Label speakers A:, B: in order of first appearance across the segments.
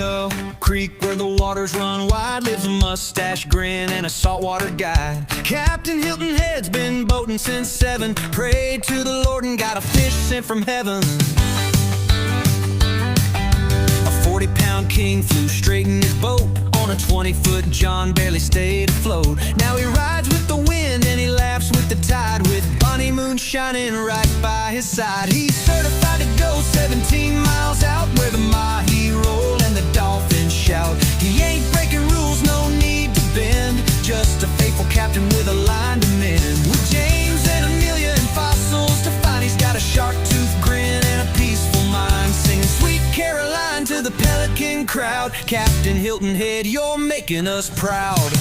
A: the creek where the waters run wide lives a mustache grin and a saltwater guide. Captain Hilton Head's been boating since 7. Prayed to the Lord and got a fish sent from heaven. A 40-pound king flew straight in his boat. On a 20-foot John barely stayed afloat. Now he rides with the wind and he laughs with the tide, with Bonnie Moon shining right by his side. He's certified to go 17 miles out where the mahi roll and the dolphins shout. He ain't breaking rules, no need to bend, just a faithful captain with a line to mend. With James and Amelia and fossils to find, he's got a shark-tooth grin and a peaceful mind, singing Sweet Caroline to the pelican crowd. Captain Hilton Head, you're making us proud.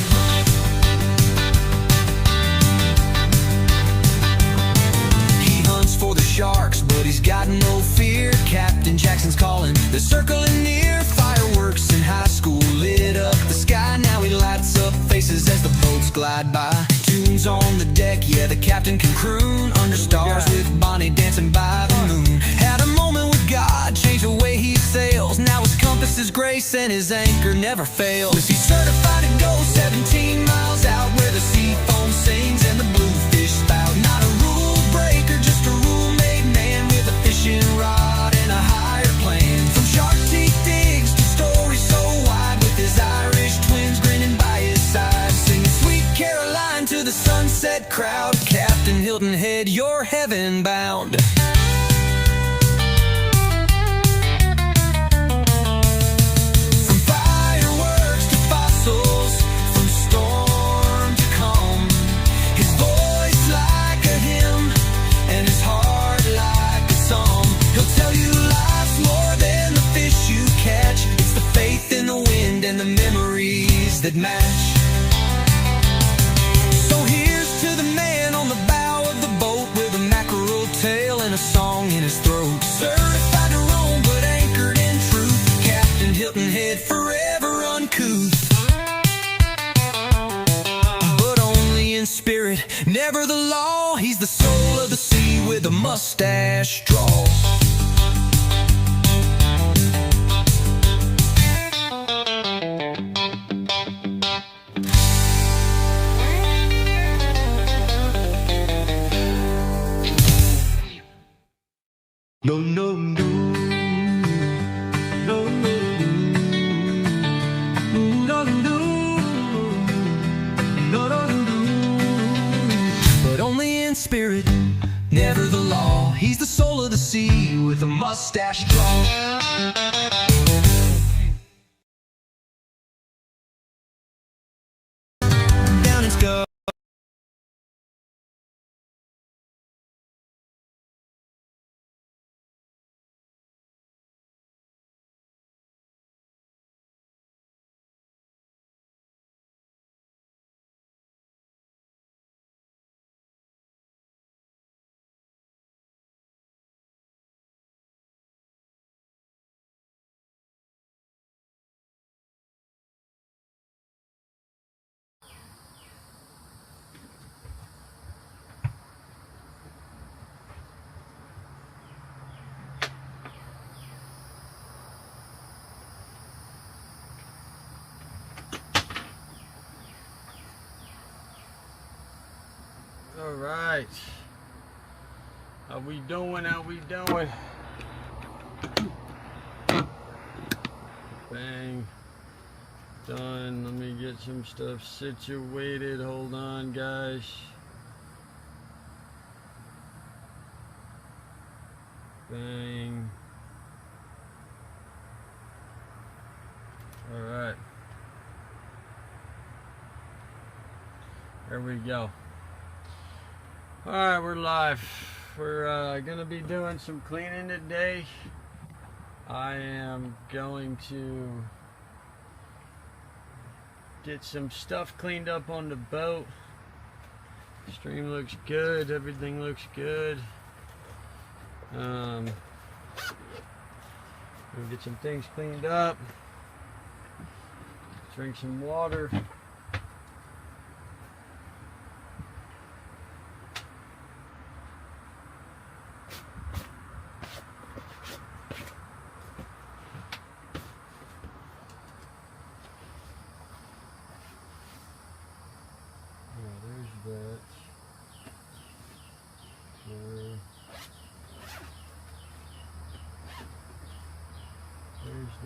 A: He hunts for the sharks, but he's got no fear. Captain Jackson's calling, they're circling near. Fireworks in high school lit up the sky. Now he lights up faces as the boats glide by. Tunes on the deck, yeah, the captain can croon under stars with Bonnie dancing by the moon. Had a moment with God, changed the way he sails. Now his compass is grace and his anchor never fails. He's certified to go 17 miles out where the sea foam sings and the bluefish spout. Not a rule breaker, just a rule-made man with a fishing rod and a higher plan. From shark teeth digs to stories so wide, with his Irish twins grinning by his side, singing Sweet Caroline to the sunset crowd. Captain Hilton Head, you're heaven bound. And the memories that match. So here's to the man on the bow of the boat with a mackerel tail and a song in his throat. Certified to roam but anchored in truth. Captain Hilton Head, forever uncouth, but only in spirit, never the law. He's the soul of the sea with a mustache draw.
B: No, no, no, no, no, no, no, no, no.
A: But only in spirit, never the law. He's the soul of the sea with a mustache draw. Down in sky.
C: All right, how we doing? How we doing? Bang, done. Let me get some stuff situated. Hold on, guys. Bang. All right, there we go. Alright, we're live. We're gonna be doing some cleaning today. I am going to get some stuff cleaned up on the boat. Stream looks good, everything looks good. We'll get some things cleaned up. Drink some water.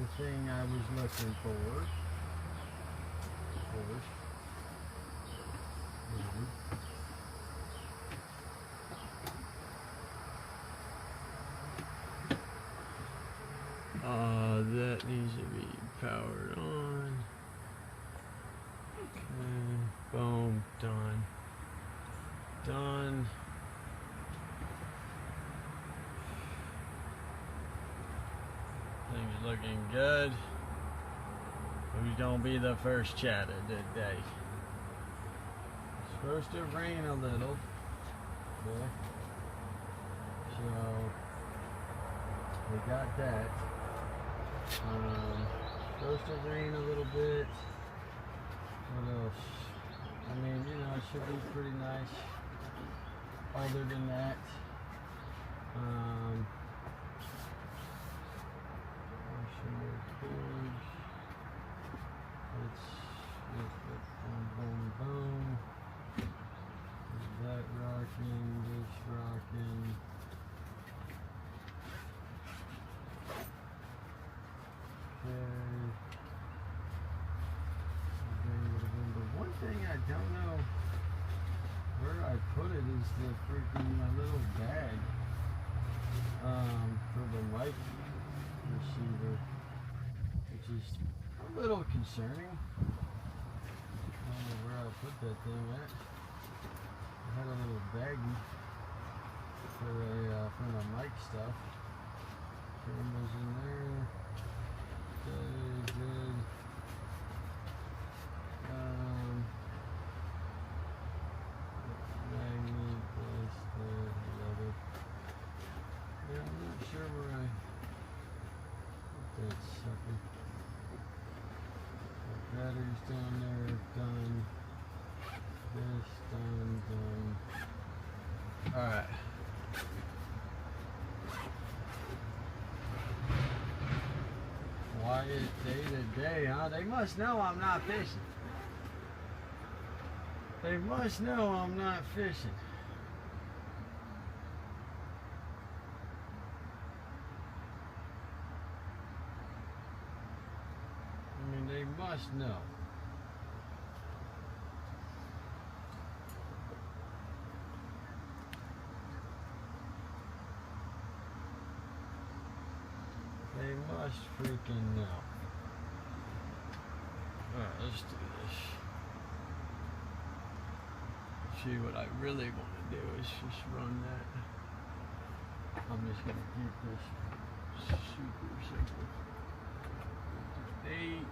C: the thing I was looking for. Of course. That needs to be powered on. Okay, boom, done. Done. Things looking good. We don't be the first chat of the day. It's supposed to rain a little. Okay. So we got that. Supposed to rain a little bit. What else? I mean, you know, it should be pretty nice. Other than that, some more cords. Let's boom, boom, boom. That rocking, this rocking. The one thing I don't know where I put it is the freaking little bag for the mic receiver, which is a little concerning. I don't know where I put that thing at. I had a little baggie for the mic stuff. Camera's in there. Good. Magnet, this, that, the other. Yeah, I'm not sure where I put that sucker. The battery's down there, done. This, done. Alright. Quiet day to day, huh? They must know I'm not fishing. They must know I'm not fishing. I mean, they must know. They must freaking know. Alright, let's do this. See, what I really want to do is just run that. I'm just going to keep this super simple. 8.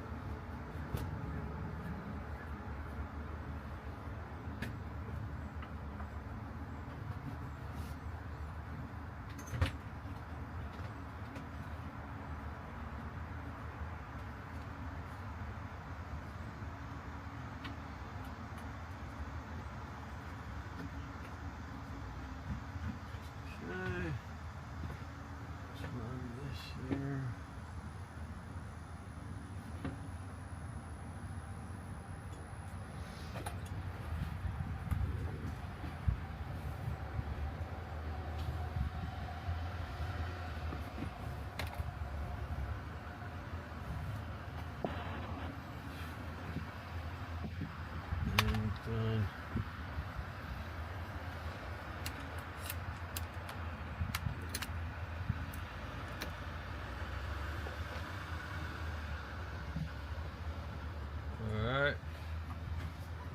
C: Done. Alright.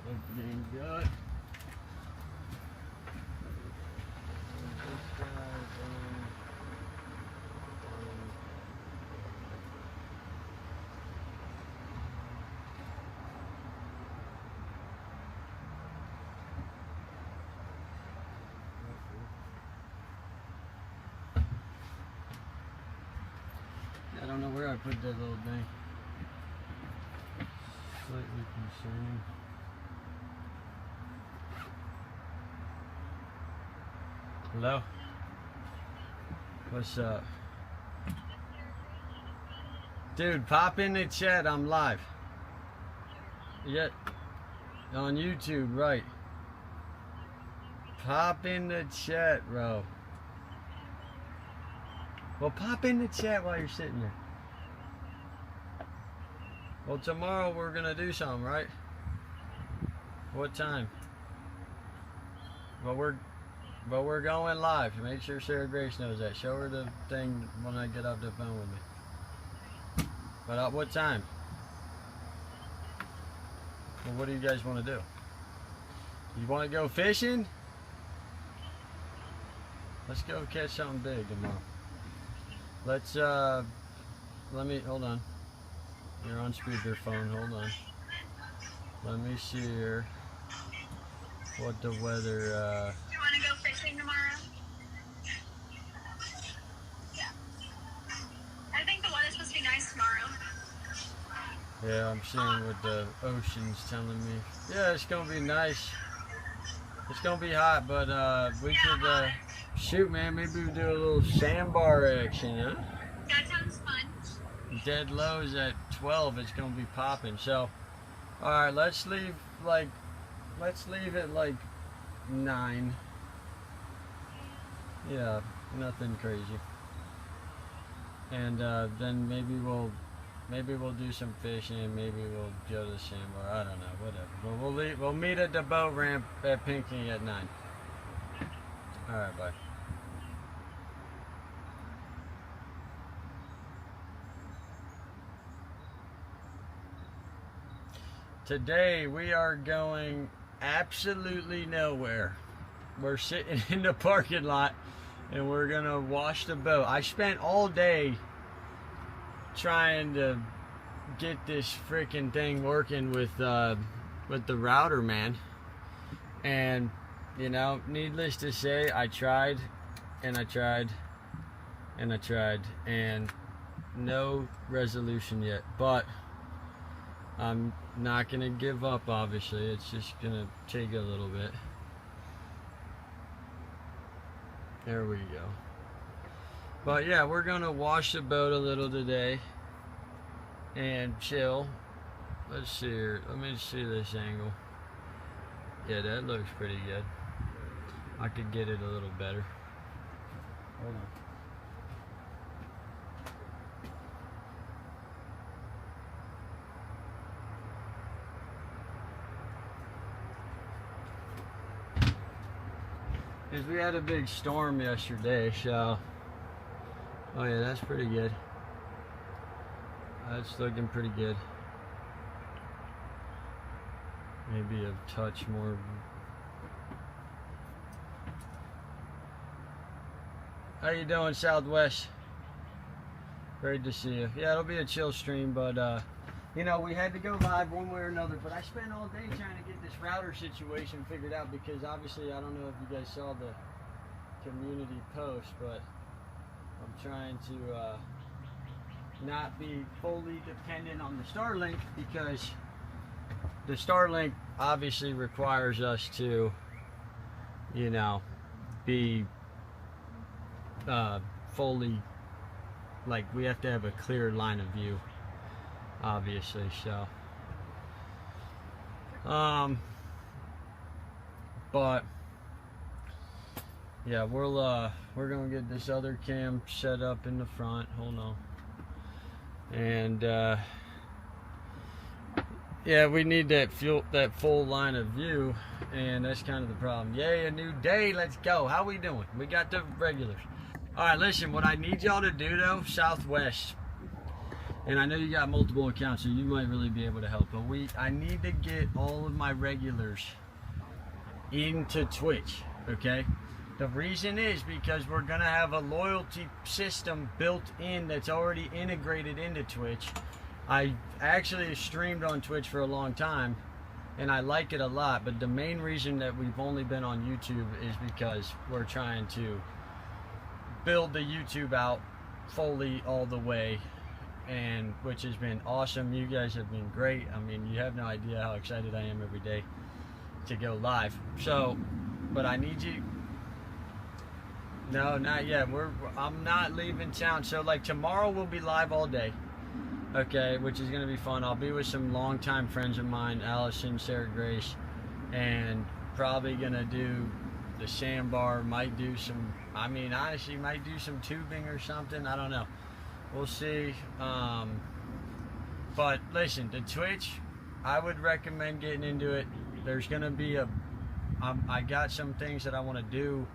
C: Opening gut. This guy I don't know where I put that little thing. Slightly concerning. Hello? What's up? Dude, pop in the chat, I'm live. Yeah, on YouTube, right. Pop in the chat, bro. Well, pop in the chat while you're sitting there. Well, tomorrow we're gonna do something, right? What time? But we're going live. Make sure Sarah Grace knows that. Show her the thing when I get off the phone with me. But at what time? Well, what do you guys want to do? You want to go fishing? Let's go catch something big tomorrow. Let's let me, hold on. You're on speakerphone, hold on. Let me see here what the weather,
D: Do you want to go fishing tomorrow? Yeah. I think the weather's supposed to be nice tomorrow.
C: yeah, I'm seeing what the ocean's telling me. Yeah, it's gonna be nice. It's gonna be hot, but we could, shoot man, maybe we do a little sandbar action, huh?
D: That sounds fun.
C: Dead lows at 12, it's gonna be popping. So, alright, let's leave at like 9. Yeah, nothing crazy. And then maybe we'll do some fishing, maybe we'll go to the sandbar, I don't know, whatever. But we'll meet at the boat ramp at Pinckney at 9. Alright, bye. Today we are going absolutely nowhere. We're sitting in the parking lot and we're gonna wash the boat. I spent all day trying to get this freaking thing working with the router, man. And you know, needless to say, I tried and I tried and I tried and no resolution yet. But I'm not gonna give up, obviously. It's just gonna take a little bit. There we go. But yeah, we're gonna wash the boat a little today and chill. Let's see here. Let me see this angle. Yeah, that looks pretty good. I could get it a little better. Hold on. Because we had a big storm yesterday, so... Oh yeah, that's pretty good. That's looking pretty good. Maybe a touch more. How you doing, Southwest? Great to see you. Yeah, it'll be a chill stream, but you know, we had to go live one way or another, but I spent all day trying to get this router situation figured out because obviously I don't know if you guys saw the community post, but I'm trying to not be fully dependent on the Starlink because the Starlink obviously requires us to, you know, be fully, like, we have to have a clear line of view, obviously. So but yeah, we're gonna get this other cam set up in the front. Hold on. And yeah, we need that full line of view, and that's kind of the problem. Yay, a new day, let's go. How we doing? We got the regulars. All right, listen, what I need y'all to do though, Southwest, and I know you got multiple accounts, so you might really be able to help, but I need to get all of my regulars into Twitch, okay? The reason is because we're gonna have a loyalty system built in that's already integrated into Twitch. I actually streamed on Twitch for a long time and I like it a lot, but the main reason that we've only been on YouTube is because we're trying to build the YouTube out fully all the way, and which has been awesome. You guys have been great. I mean, you have no idea how excited I am every day to go live. So, but I need you. No, not yet. I'm not leaving town. So like tomorrow we'll be live all day. Okay, which is gonna be fun. I'll be with some longtime friends of mine, Allison, Sarah Grace, and probably gonna do the sandbar. Might do some, I mean, honestly, might do some tubing or something. I don't know. We'll see. But listen, the Twitch, I would recommend getting into it. There's gonna be I got some things that I want to do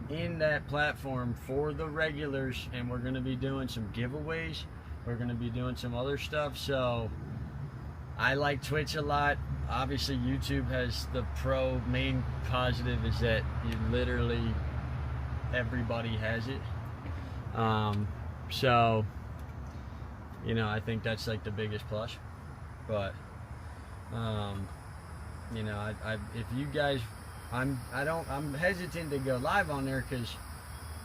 C: in that platform for the regulars, and we're gonna be doing some giveaways. We're gonna be doing some other stuff. So I like Twitch a lot. Obviously, YouTube has the main positive is that you literally everybody has it. So you know, I think that's like the biggest plus. But you know, if you guys, I'm hesitant to go live on there because,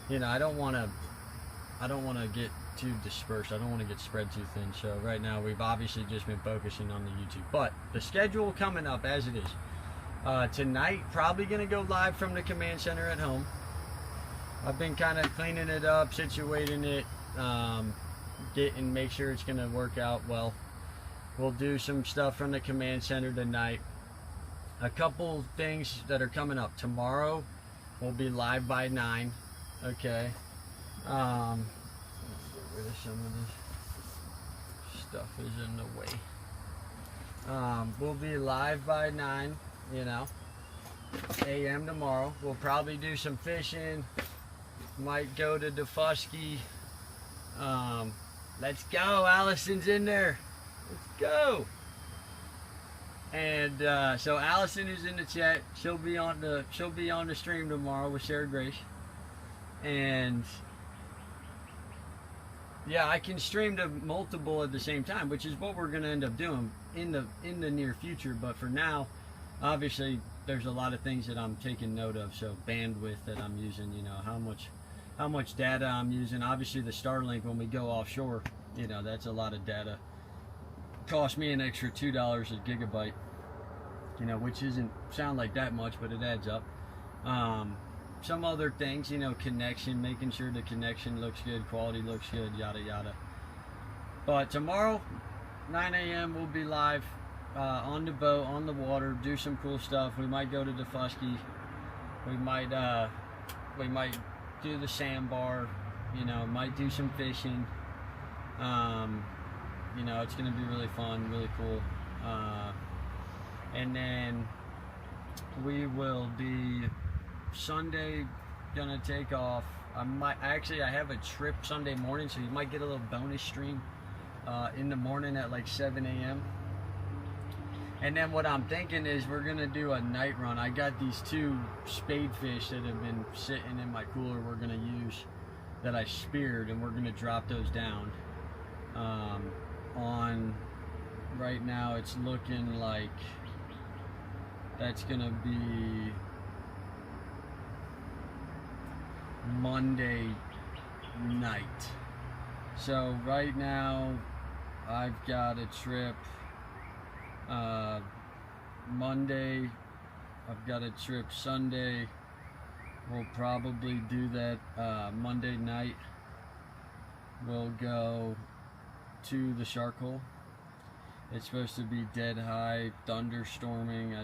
C: you know, I don't want to get too dispersed. I don't want to get spread too thin. So right now we've obviously just been focusing on the YouTube. But the schedule coming up as it is. Tonight, probably going to go live from the command center at home. I've been kind of cleaning it up, situating it, make sure it's going to work out well. We'll do some stuff from the command center tonight. A couple things that are coming up. Tomorrow, we'll be live by 9. Okay. Get rid of some of this stuff is in the way. We'll be live by 9, a.m. tomorrow. We'll probably do some fishing. Might go to Defusky. Let's go. Allison's in there. Let's go. And so Allison is in the chat. She'll be on the stream tomorrow with Sarah Grace. And yeah, I can stream to multiple at the same time, which is what we're gonna end up doing in the near future. But for now, obviously, there's a lot of things that I'm taking note of. So bandwidth that I'm using, how much data I'm using. Obviously, the Starlink when we go offshore, that's a lot of data. Cost me an extra $2 a gigabyte, which isn't sound like that much, but it adds up. Some other things, connection, making sure the connection looks good, quality looks good, yada yada. But tomorrow, 9 a.m. we'll be live on the boat, on the water, do some cool stuff. We might go to Defusky. We might do the sandbar. Might do some fishing. It's going to be really fun, really cool. And then we will be Sunday gonna take off. I have a trip Sunday morning, so you might get a little bonus stream in the morning at like 7 a.m. And then what I'm thinking is we're gonna do a night run. I got these 2 spadefish that have been sitting in my cooler we're gonna use that I speared, and we're gonna drop those down. On right now it's looking like that's gonna be Monday night. So right now I've got a trip Monday, I've got a trip Sunday. We'll probably do that Monday night. We'll go to the shark hole. It's supposed to be dead high, thunderstorming,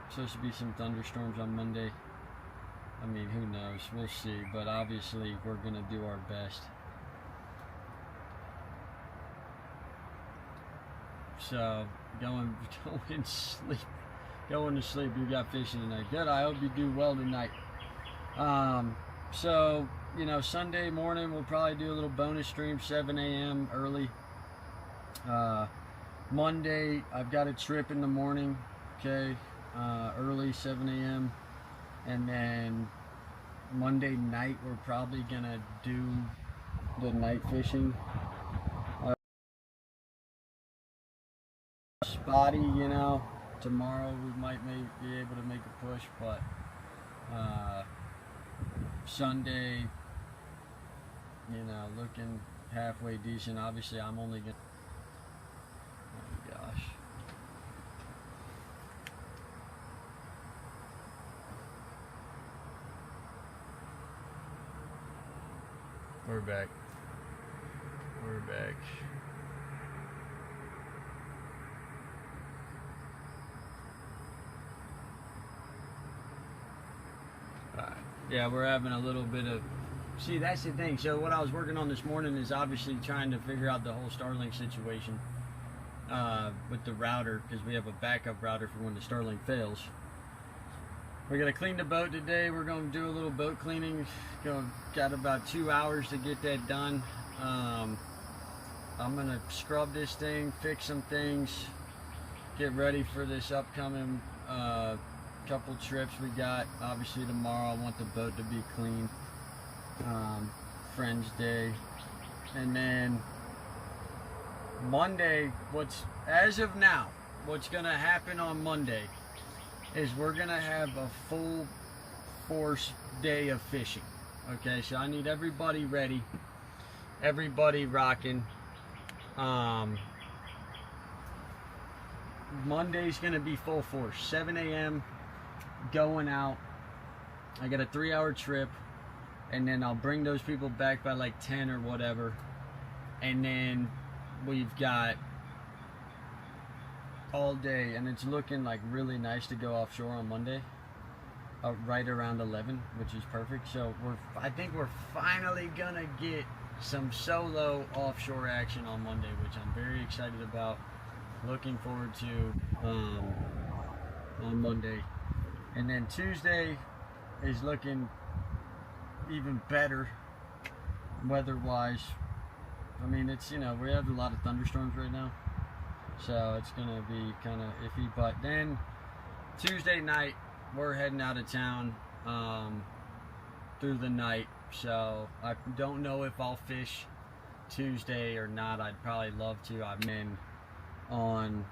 C: supposed to be some thunderstorms on Monday. I mean, who knows? We'll see, but obviously we're gonna do our best. So, going to sleep. You got fishing tonight. Good, I hope you do well tonight. So, Sunday morning we'll probably do a little bonus stream, 7 a.m. early. Monday I've got a trip in the morning, okay, early 7 a.m. And then Monday night we're probably gonna do the night fishing. Spotty, tomorrow we might be able to make a push, but Sunday, looking halfway decent. Obviously I'm only gonna, oh gosh, we're back. Yeah, we're having a little bit of see, that's the thing. So what I was working on this morning is obviously trying to figure out the whole Starlink situation with the router, because we have a backup router for when the Starlink fails. We're gonna clean the boat today. We're gonna do a little boat cleaning. Got about 2 hours to get that done. I'm gonna scrub this thing, fix some things, get ready for this upcoming couple trips we got. Obviously tomorrow I want the boat to be clean. Friends Day, and then Monday, as of now, what's gonna happen on Monday is we're gonna have a full force day of fishing. Okay, so I need everybody ready, everybody rocking. Monday's gonna be full force, 7 a.m. going out. I got a 3-hour trip, and then I'll bring those people back by like 10 or whatever, and then we've got all day, and it's looking like really nice to go offshore on Monday, right around 11, which is perfect. So I think we're finally gonna get some solo offshore action on Monday, which I'm very excited about. Looking forward to on Monday. And then Tuesday is looking even better weather-wise. I mean, it's, you know, we have a lot of thunderstorms right now, so it's gonna be kind of iffy. But then Tuesday night we're heading out of town through the night, so I don't know if I'll fish Tuesday or not. I'd probably love to. I'm in on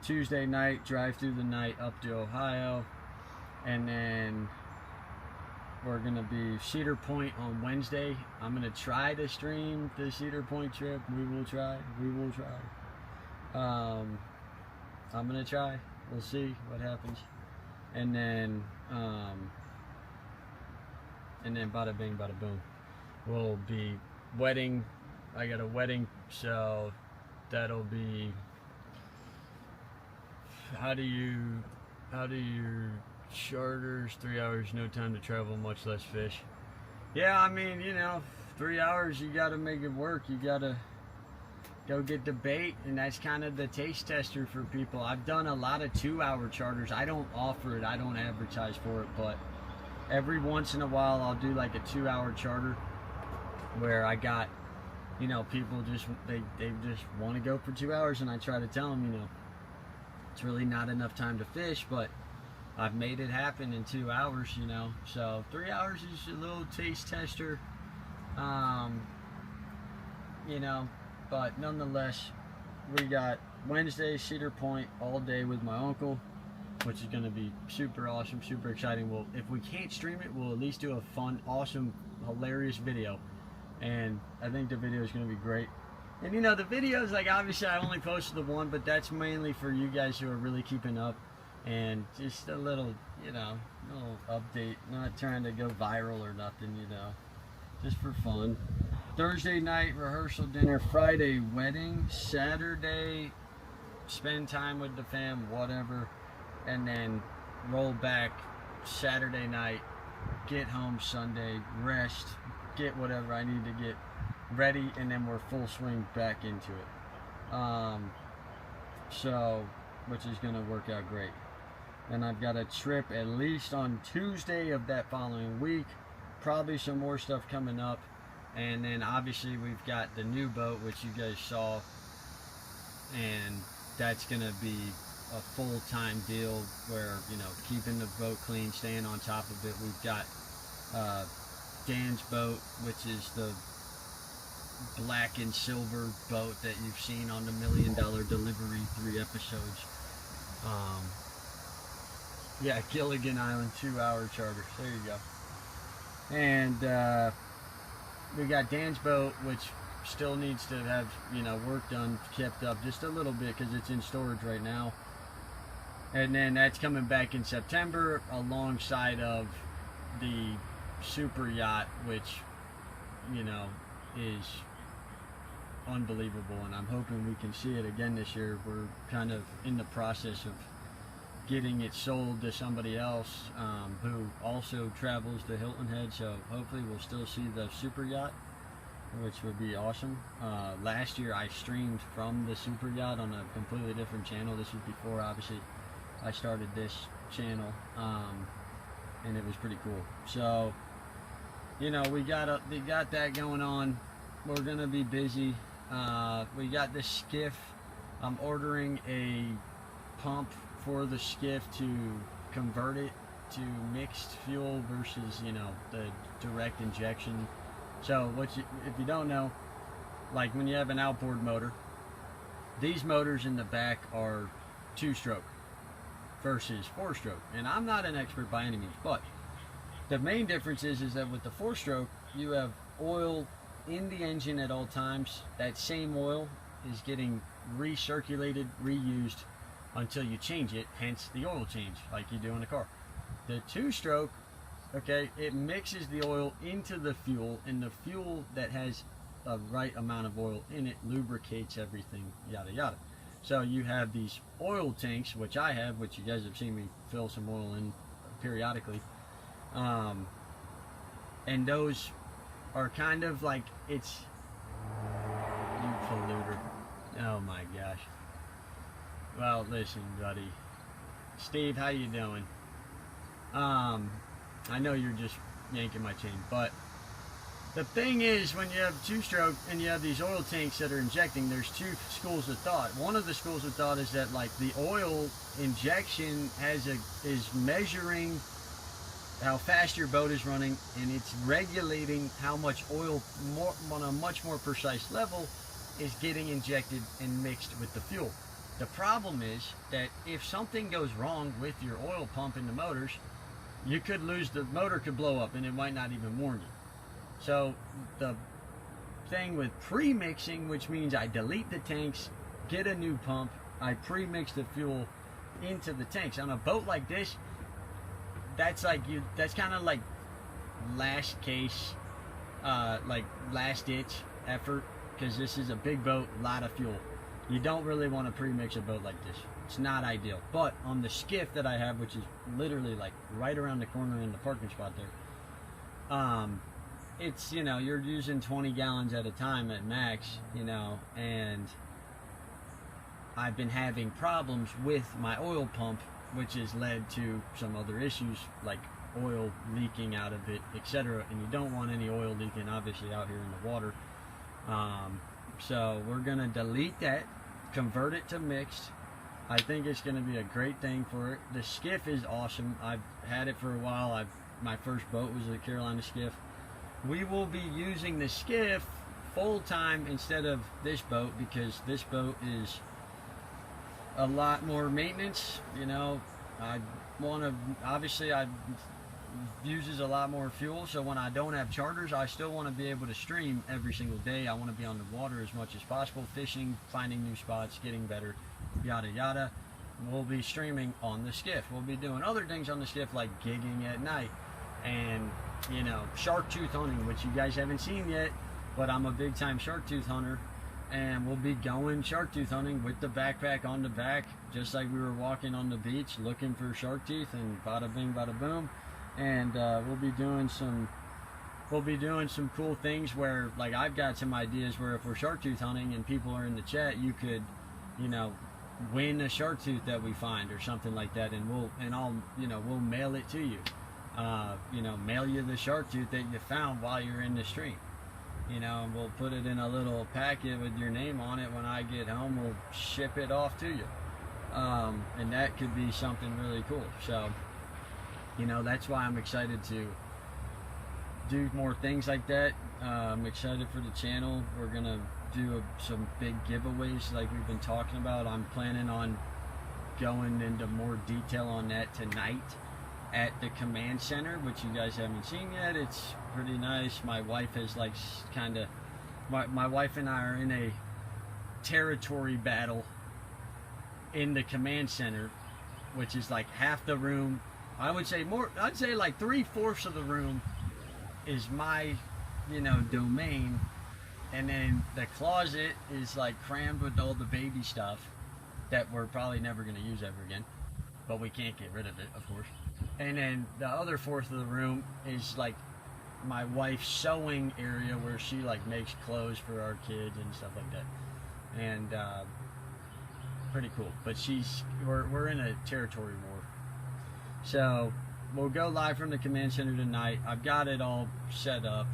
C: Tuesday night, drive through the night up to Ohio, and then we're gonna be Cedar Point on Wednesday. I'm gonna try to stream the Cedar Point trip. We will try. I'm gonna try. We'll see what happens. And then bada bing, bada boom. We'll be wedding. I got a wedding, so that'll be. How do you charters 3 hours, no time to travel, much less fish? Yeah, I mean, you know, 3 hours, you gotta make it work. You gotta go get the bait, and that's kind of the taste tester for people. I've done a lot of 2-hour charters. I don't offer it, I don't advertise for it, but every once in a while I'll do like a 2-hour charter where I got, you know, people just they just want to go for 2 hours, and I try to tell them, you know, it's really not enough time to fish, but I've made it happen in 2 hours, you know. So 3 hours is a little taste tester, you know, but nonetheless, we got Wednesday Cedar Point all day with my uncle, which is going to be super awesome, super exciting. Well, if we can't stream it, we'll at least do a fun, awesome, hilarious video, and I think the video is going to be great. And you know, the videos, like, obviously I only posted the one, but that's mainly for you guys who are really keeping up, and just a little, you know, little update, not trying to go viral or nothing, you know, just for fun. Thursday night rehearsal dinner, Friday wedding, Saturday spend time with the fam, whatever, and then roll back Saturday night, get home Sunday, rest, get whatever I need to get ready, and then we're full swing back into it. So, which is going to work out great. And I've got a trip at least on Tuesday of that following week, probably some more stuff coming up, and then obviously we've got the new boat, which you guys saw, and that's going to be a full-time deal where, you know, keeping the boat clean, staying on top of it. We've got Dan's boat, which is the black and silver boat that you've seen on the $1 Million Delivery 3 episodes. Yeah, Gilligan Island 2-hour charter. There you go. And we got Dan's boat, which still needs to have, you know, work done, kept up just a little bit because it's in storage right now. And then that's coming back in September alongside of the super yacht, which, you know, is unbelievable, and I'm hoping we can see it again this year. We're kind of in the process of getting it sold to somebody else who also travels to Hilton Head. So hopefully we'll still see the super yacht, which would be awesome. Last year I streamed from the super yacht on a completely different channel. This was before obviously I started this channel, and it was pretty cool. So you know, we got that going on. We're gonna be busy. We got the skiff. I'm ordering a pump for the skiff to convert it to mixed fuel versus, you know, the direct injection. So if you don't know, like when you have an outboard motor, these motors in the back are 2-stroke versus 4-stroke. And I'm not an expert by any means, but the main difference is that with the 4-stroke, you have oil in the engine at all times. That same oil is getting recirculated, reused until you change it, hence the oil change like you do in a car. The 2-stroke, okay, it mixes the oil into the fuel, and the fuel that has the right amount of oil in it lubricates everything, yada yada. So you have these oil tanks, which I have, which you guys have seen me fill some oil in periodically, and those are kind of like, it's, you polluter, oh my gosh. Well, listen, buddy, Steve, how you doing? I know you're just yanking my chain, but the thing is, when you have 2-stroke and you have these oil tanks that are injecting, there's 2 schools of thought. One of the schools of thought is that, like, the oil injection is measuring how fast your boat is running, and it's regulating how much oil on a much more precise level is getting injected and mixed with the fuel. The problem is that if something goes wrong with your oil pump in the motors, you could lose, the motor could blow up and it might not even warn you. So the thing with pre-mixing, which means I delete the tanks, get a new pump, I pre-mix the fuel into the tanks. On a boat like this, that's kind of like last case, like last ditch effort, because this is a big boat, a lot of fuel. You don't really want to pre-mix a boat like this. It's not ideal. But on the skiff that I have, which is literally like right around the corner in the parking spot there, it's, you know, you're using 20 gallons at a time at max, you know, and I've been having problems with my oil pump, which has led to some other issues like oil leaking out of it, etc. And you don't want any oil leaking obviously out here in the water. So we're gonna delete that, convert it to mixed. I think it's gonna be a great thing for it. The skiff is awesome. I've had it for a while. My first boat was a Carolina skiff. We will be using the skiff full time instead of this boat, because this boat is a lot more maintenance. You know, I want to, obviously I uses a lot more fuel, so when I don't have charters, I still want to be able to stream every single day. I want to be on the water as much as possible, fishing, finding new spots, getting better, yada yada. We'll be streaming on the skiff. We'll be doing other things on the skiff, like gigging at night and, you know, shark tooth hunting, which you guys haven't seen yet, but I'm a big time shark tooth hunter, and we'll be going shark tooth hunting with the backpack on the back, just like we were walking on the beach looking for shark teeth, and bada bing bada boom. And we'll be doing some cool things where, like, I've got some ideas where if we're shark tooth hunting and people are in the chat, you could, you know, win a shark tooth that we find or something like that, and we'll mail it to you. You know, mail you the shark tooth that you found while you're in the stream. You know, and we'll put it in a little packet with your name on it. When I get home, we'll ship it off to you. And that could be something really cool. So, you know, that's why I'm excited to do more things like that. I'm excited for the channel. We're gonna do some big giveaways like we've been talking about. I'm planning on going into more detail on that tonight at the command center, which you guys haven't seen yet. It's pretty nice. My wife has, like, kind of, my wife and I are in a territory battle in the command center, which is like half the room. I'd say like 3/4 of the room is my, you know, domain, and then the closet is like crammed with all the baby stuff that we're probably never going to use ever again. but we can't get rid of it, of course. And then the other fourth of the room is like my wife's sewing area where she like makes clothes for our kids and stuff like that. And pretty cool. But we're in a territory war. So we'll go live from the command center tonight. I've got it all set up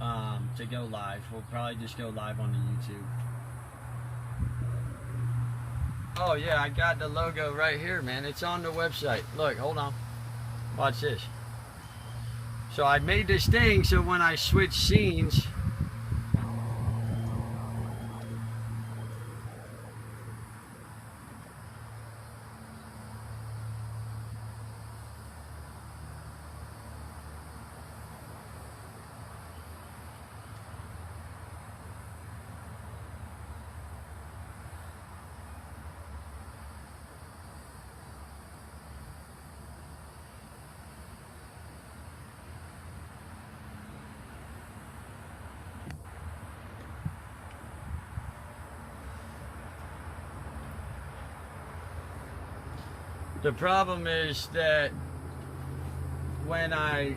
C: to go live. We'll probably just go live on the YouTube. Oh yeah, I got the logo right here, man. It's on the website. Look, hold on. Watch this. So I made this thing so when I switch scenes, the problem is that when I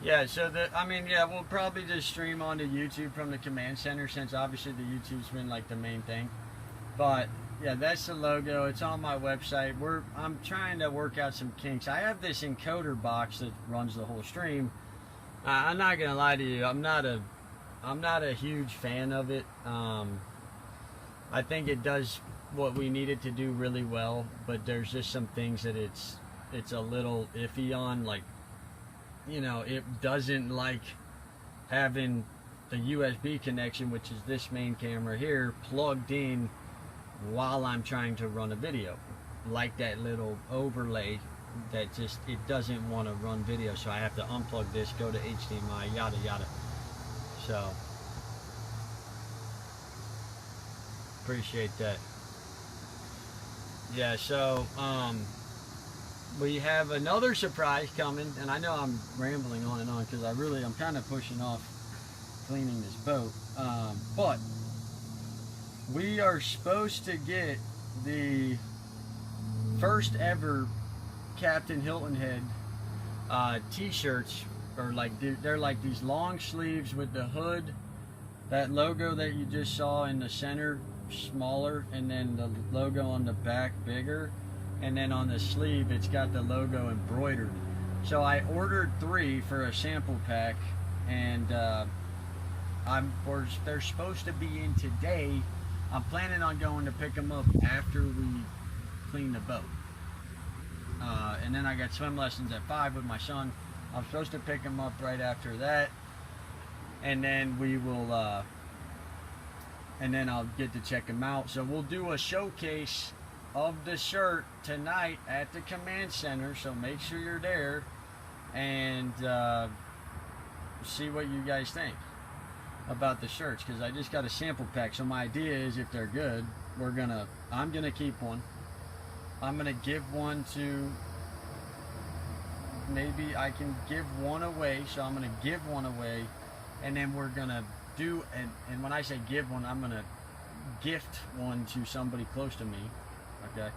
C: yeah, so we'll probably just stream onto YouTube from the command center, since obviously the YouTube's been like the main thing. But yeah, that's the logo. It's on my website. I'm trying to work out some kinks. I have this encoder box that runs the whole stream. I'm not gonna lie to you. I'm not a huge fan of it. I think it does what we need it to do really well, but there's just some things that it's a little iffy on. Like, you know, it doesn't like having the USB connection, which is this main camera here, plugged in while I'm trying to run a video. Like that little overlay that just, it doesn't want to run video, so I have to unplug this, go to HDMI, yada yada. So appreciate that. Yeah, so we have another surprise coming, and I know I'm rambling on and on because I'm kind of pushing off cleaning this boat, but we are supposed to get the first ever Captain Hilton Head t-shirts, or like they're like these long sleeves with the hood, that logo that you just saw in the center smaller, and then the logo on the back bigger, and then on the sleeve it's got the logo embroidered. So I ordered 3 for a sample pack, and they're supposed to be in today. I'm planning on going to pick them up after we clean the boat. And then I got swim lessons at 5 with my son. I'm supposed to pick him up right after that, and then we will and then I'll get to check him out. So we'll do a showcase of the shirt tonight at the command center, so make sure you're there and see what you guys think about the shirts, because I just got a sample pack. So my idea is, if they're good, I'm gonna keep one. I'm gonna give one to, maybe I can give one away. So I'm gonna give one away, and then we're gonna do, and when I say give one, I'm gonna gift one to somebody close to me, okay?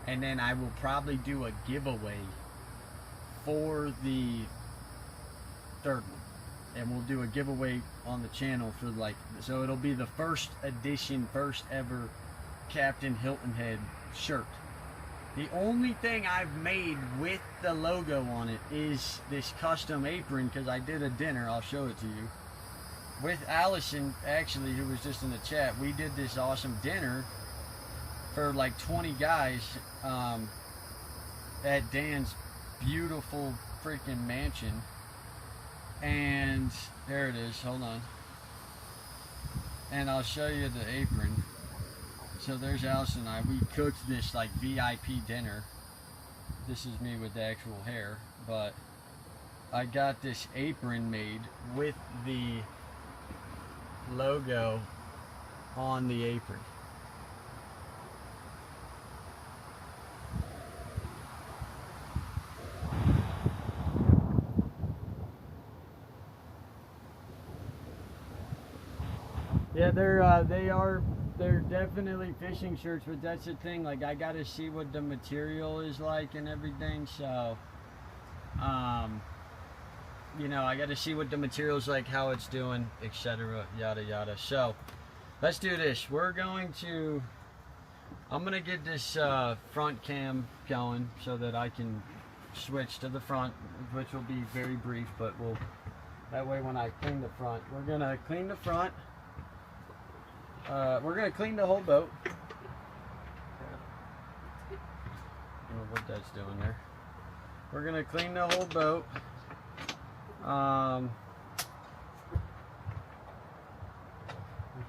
C: And then I will probably do a giveaway for the third one, and we'll do a giveaway on the channel for, like, so it'll be the first edition, first ever Captain Hilton Head shirt. The only thing I've made with the logo on it is this custom apron, because I did a dinner, I'll show it to you, with Allison, actually, who was just in the chat. We did this awesome dinner for like 20 guys at Dan's beautiful freaking mansion. And there it is, hold on. And I'll show you the apron. So there's Allison and I. We cooked this like VIP dinner. This is me with the actual hair, but I got this apron made with the logo on the apron. Yeah, they're definitely fishing shirts, but that's the thing. Like, I gotta see what the material is like and everything. So, you know, I gotta see what the material's like, how it's doing, etc. Yada yada. So, let's do this. I'm gonna get this front cam going so that I can switch to the front, which will be very brief, but that way when I clean the front, we're gonna clean the front. We're gonna clean the whole boat. I don't know what that's doing there. We're gonna clean the whole boat. I'm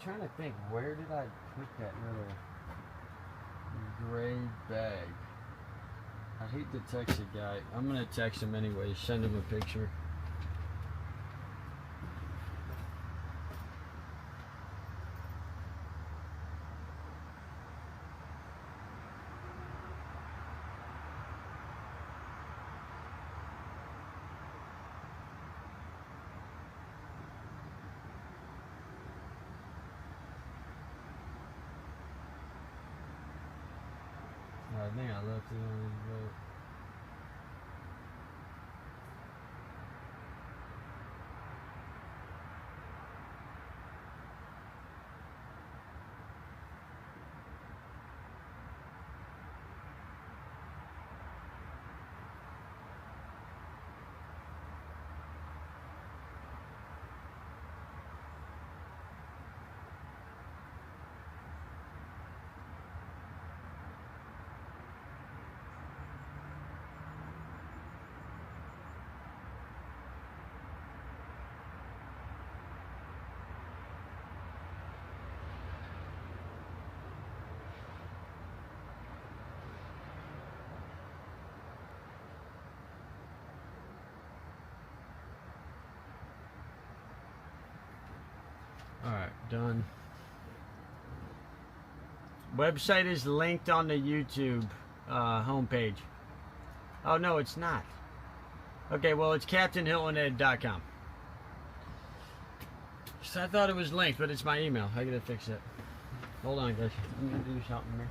C: trying to think, where did I put that little gray bag? I hate to text the guy. I'm gonna text him anyway, send him a picture. I think I left it on his boat. Alright, done. Website is linked on the YouTube homepage. Oh, no, it's not. Okay, well, it's CaptainHiltonEd.com. So I thought it was linked, but it's my email. I gotta fix it. Hold on, guys. I'm gonna do something here.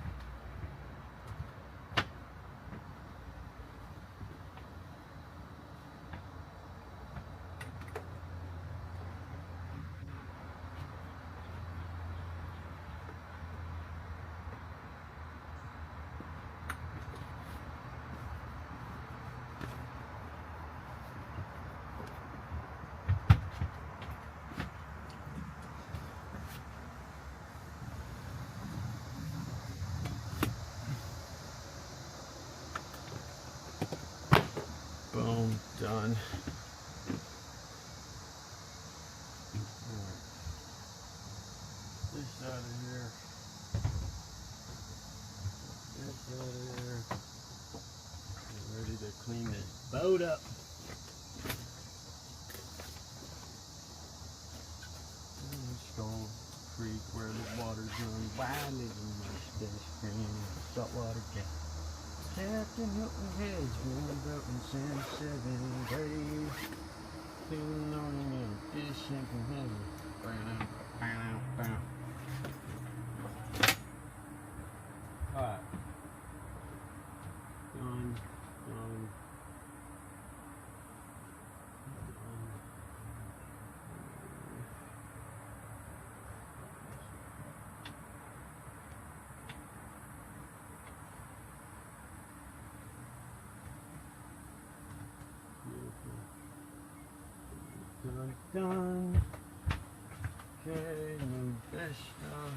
C: Boom, done. Alright. This out of here. This out of here. Get ready to clean this boat up. Skull Creek where the water's run wild is my best friend. Saltwater cat. Captain Hilton Heads, one boat in San 7 days. Feeling on him, fishing from heaven. Alright. Done. Done. Okay, move this stuff.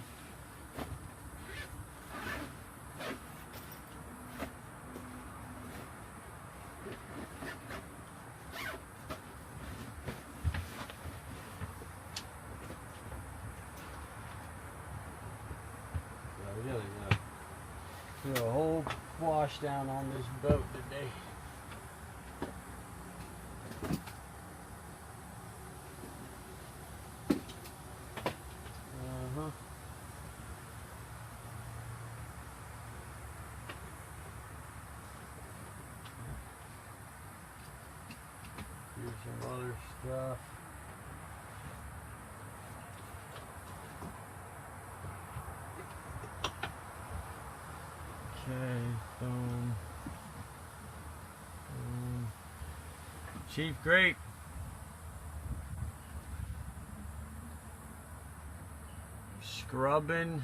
C: We gotta do a whole wash down on this boat today. Here's some other stuff. Okay, boom. Boom. Chief Grape. Scrubbing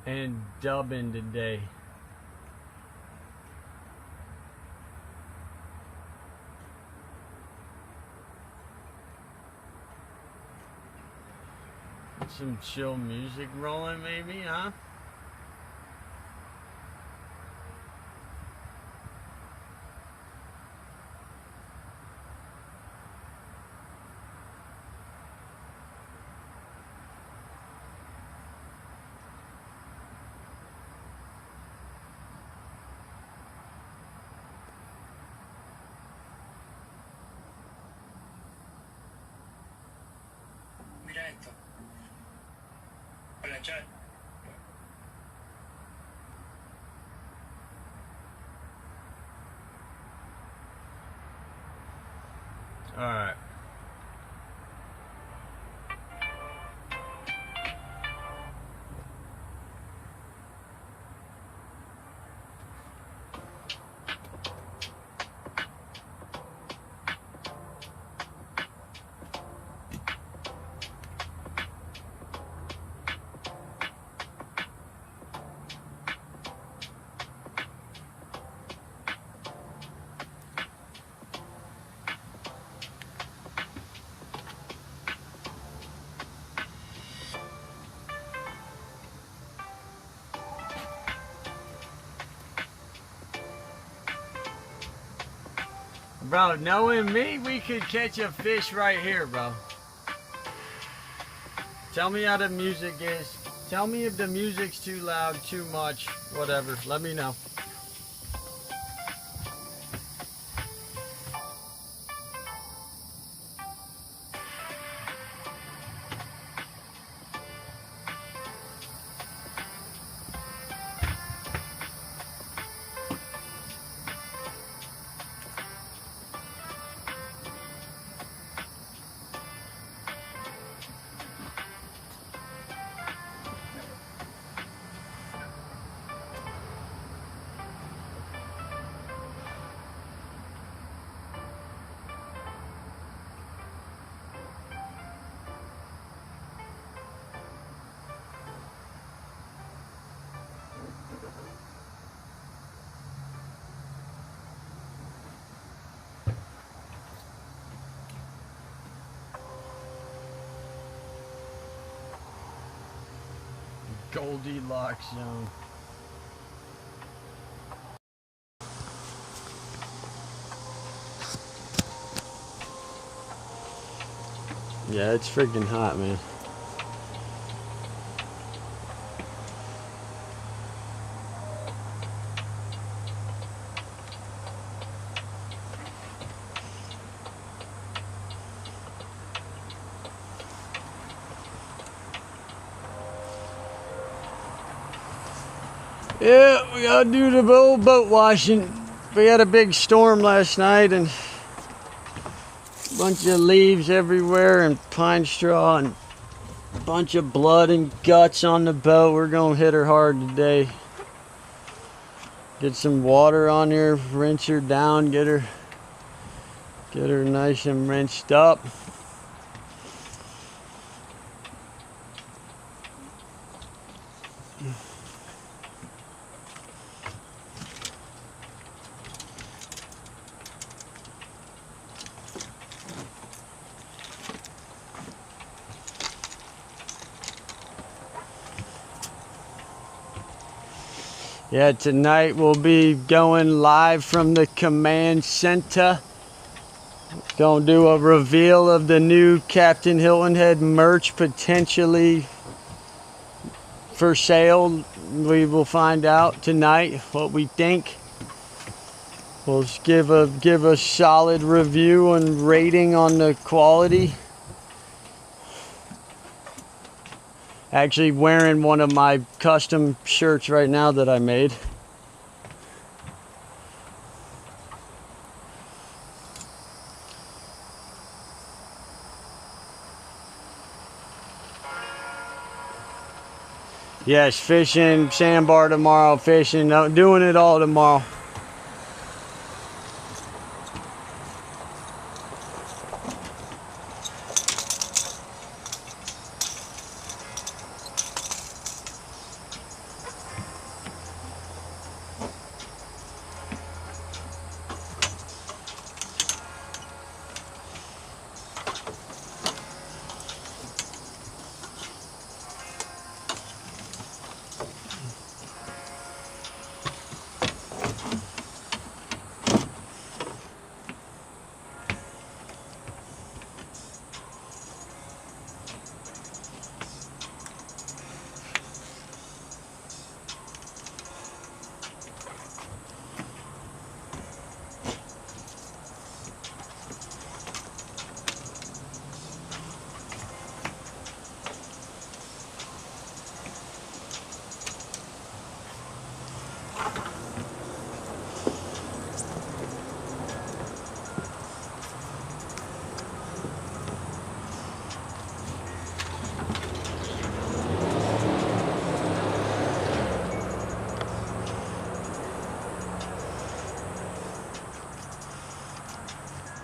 C: and dubbing today. Some chill music rolling maybe, huh?
E: Mira esto. Hola, chat.
C: All right. Bro, knowing me, we could catch a fish right here, bro. Tell me how the music is. Tell me if the music's too loud, too much, whatever. Let me know. Goldilocks zone. Yeah, it's freaking hot, man. Yeah, we gotta do the old boat washing. We had a big storm last night and a bunch of leaves everywhere and pine straw and a bunch of blood and guts on the boat. We're gonna hit her hard today. Get some water on her, rinse her down, get her nice and rinsed up. Yeah, tonight we'll be going live from the command center. Gonna do a reveal of the new Captain Hilton Head merch potentially for sale. We will find out tonight what we think. We'll give a solid review and rating on the quality. Actually wearing one of my custom shirts right now that I made. Yes, fishing, sandbar tomorrow, fishing, doing it all tomorrow.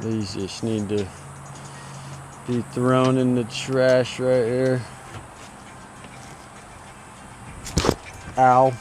C: These just need to be thrown in the trash right here. Ow.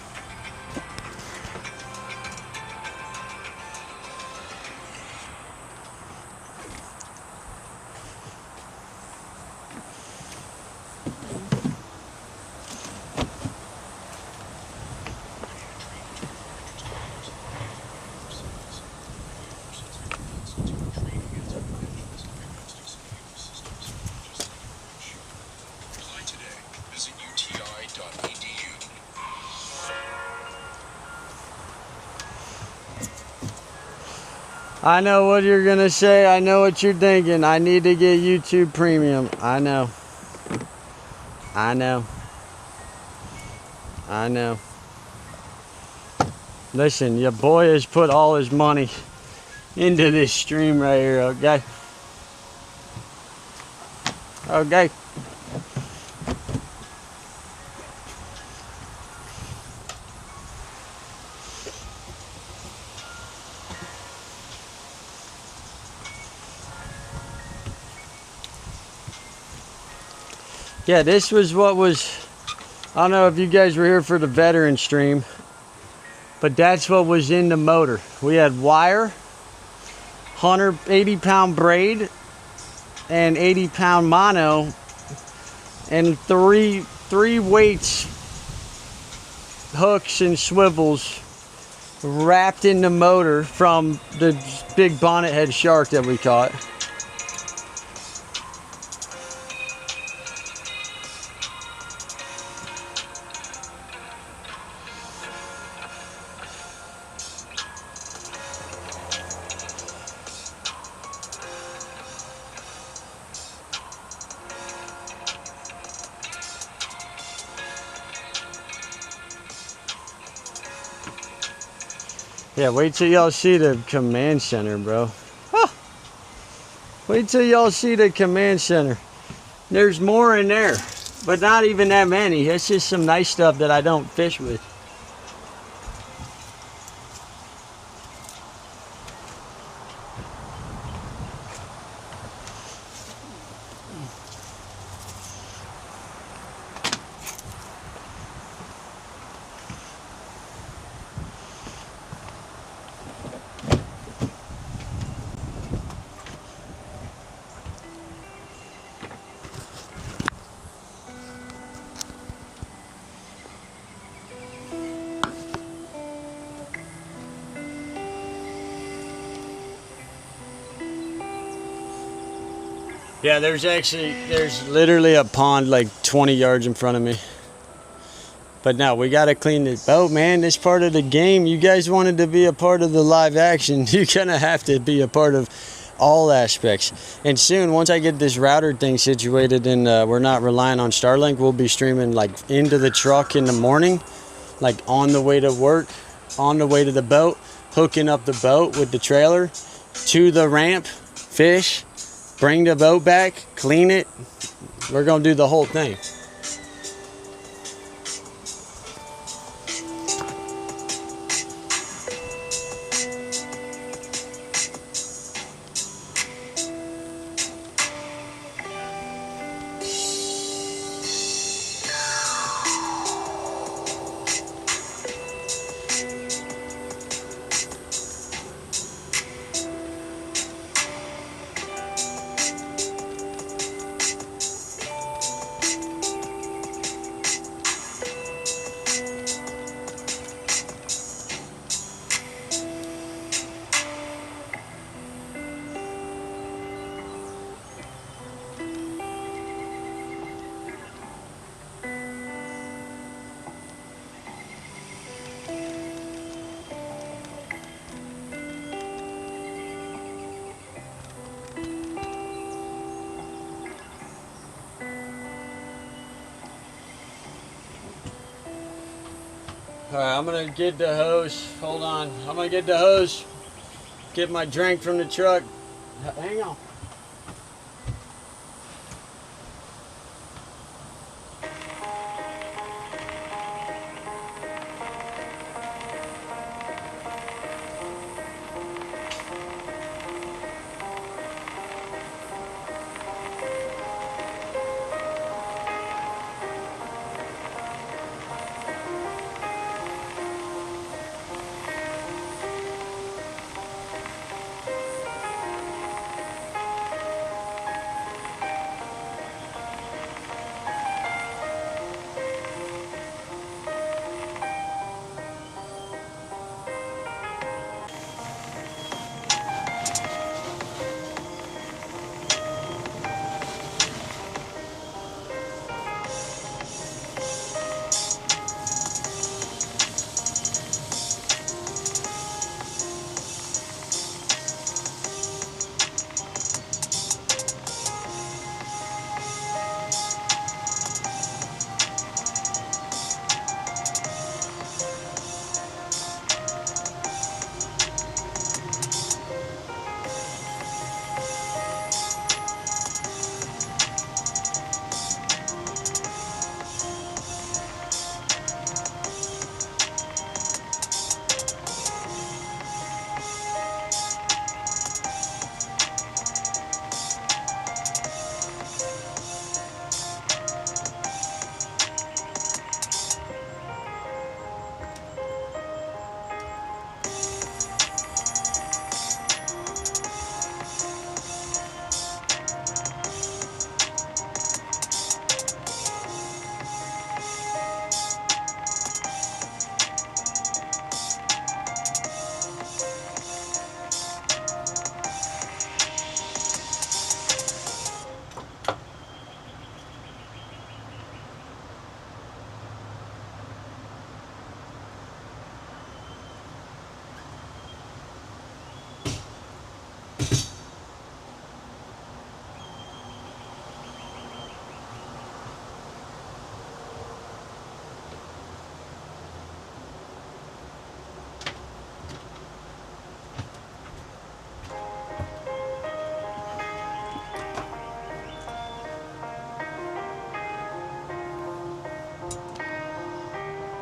C: I know what you're gonna say. I know what you're thinking. I need to get YouTube Premium. I know. I know. I know. Listen, your boy has put all his money into this stream right here, okay? Okay. Yeah, this was what was, I don't know if you guys were here for the veteran stream, but that's what was in the motor. We had wire, 180-pound braid, and 80-pound mono, and three weights, hooks and swivels wrapped in the motor from the big bonnet head shark that we caught. Yeah, wait till y'all see the command center, bro. Huh. Wait till y'all see the command center. There's more in there, but not even that many. It's just some nice stuff that I don't fish with. Yeah, there's literally a pond like 20 yards in front of me. But now we gotta clean the boat, man. This part of the game. You guys wanted to be a part of the live action. You're gonna have to be a part of all aspects. And soon, once I get this router thing situated and we're not relying on Starlink, we'll be streaming like into the truck in the morning, like on the way to work, on the way to the boat, hooking up the boat with the trailer to the ramp, fish, bring the boat back, clean it. We're gonna do the whole thing. Alright, I'm gonna get the hose. Hold on. I'm gonna get the hose. Get my drink from the truck. Hang on.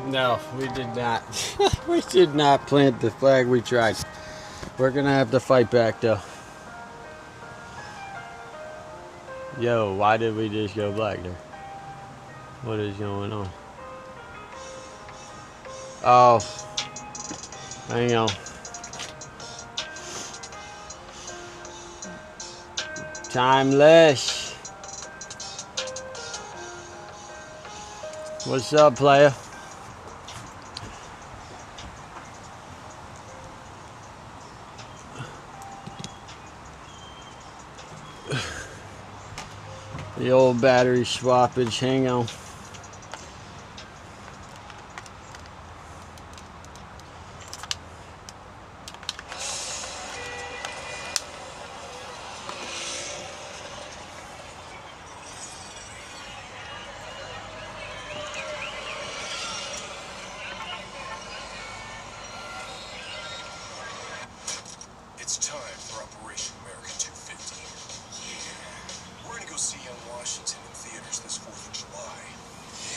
C: No, we did not. We did not plant the flag. We tried. We're gonna have to fight back though. Yo, why did we just go black there? What is going on? Oh, hang on. Timeless. What's up, player? The old battery swappage, hang on.
E: It's time for Operation America 250. Yeah. We're gonna go see Young Washington in theaters this 4th of July.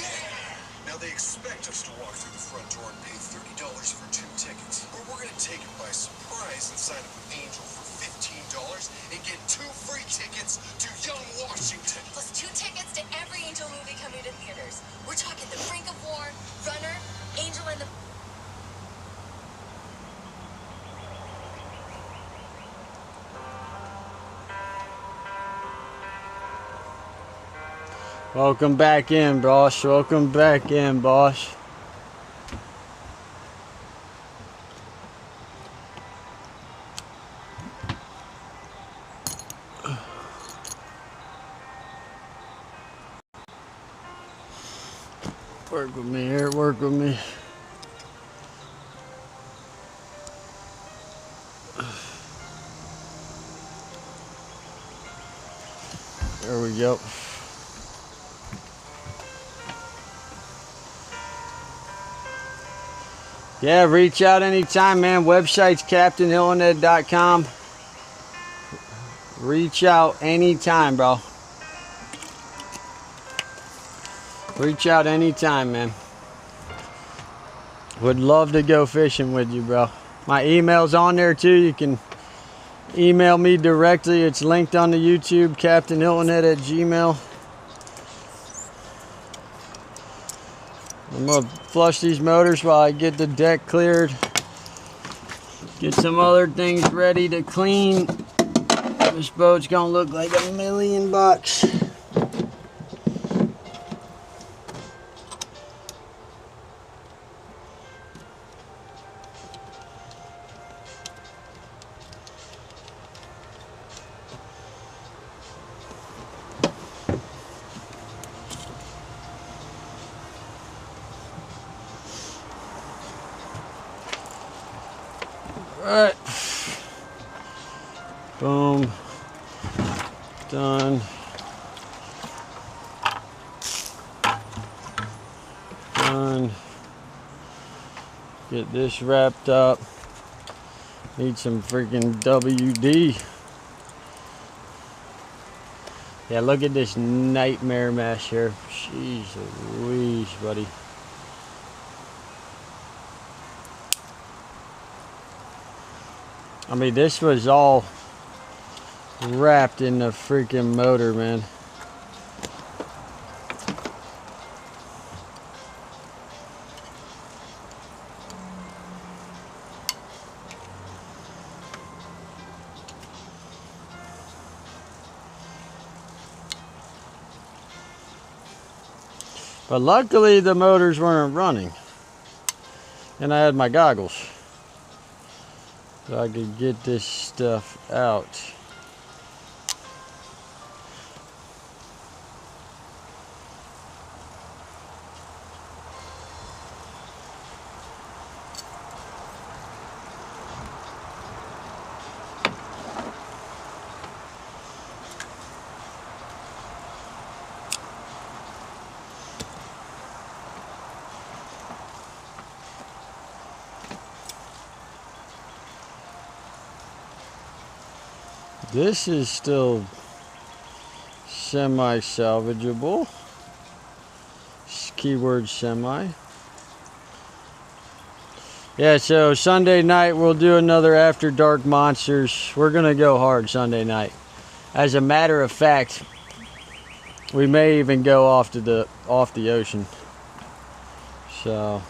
E: Yeah. Now they expect us to walk through the front door and pay $30 for 2 tickets. But we're gonna take it by surprise and sign up with Angel for $15 and get 2 free tickets to Young Washington.
F: Plus 2 tickets to every Angel movie coming to theaters. We're talking The Brink of War, Runner, Angel and the...
C: Welcome back in, boss. Welcome back in, boss. Work with me here, work with me. There we go. Yeah, reach out anytime, man. Website's CaptainHiltonhead.com. Reach out anytime, bro. Reach out anytime, man. Would love to go fishing with you, bro. My email's on there too. You can email me directly. It's linked on the YouTube, CaptainHiltonhead@gmail. I'm gonna flush these motors while I get the deck cleared. Get some other things ready to clean. This boat's gonna look like $1 million. Alright. Boom. Done. Done. Get this wrapped up. Need some freaking WD. Yeah, look at this nightmare mesh here. Jeez Louise, buddy. I mean, this was all wrapped in the freaking motor, man. But luckily the motors weren't running. And I had my goggles. So I could get this stuff out. This is still semi-salvageable. Keyword semi. Yeah, so Sunday night we'll do another After Dark Monsters. We're gonna go hard Sunday night. As a matter of fact, we may even go off the ocean. So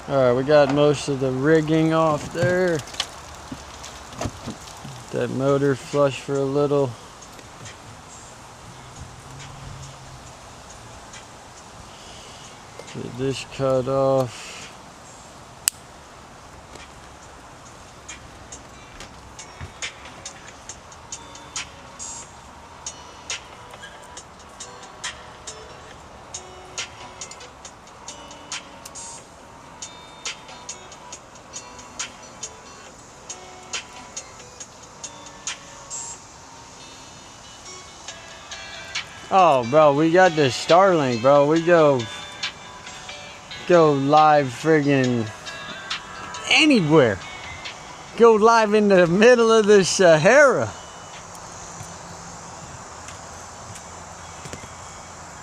C: alright, we got most of the rigging off there. That motor flush for a little. Get this cut off. Oh, bro, we got this Starlink, bro. We go live friggin' anywhere. Go live in the middle of the Sahara.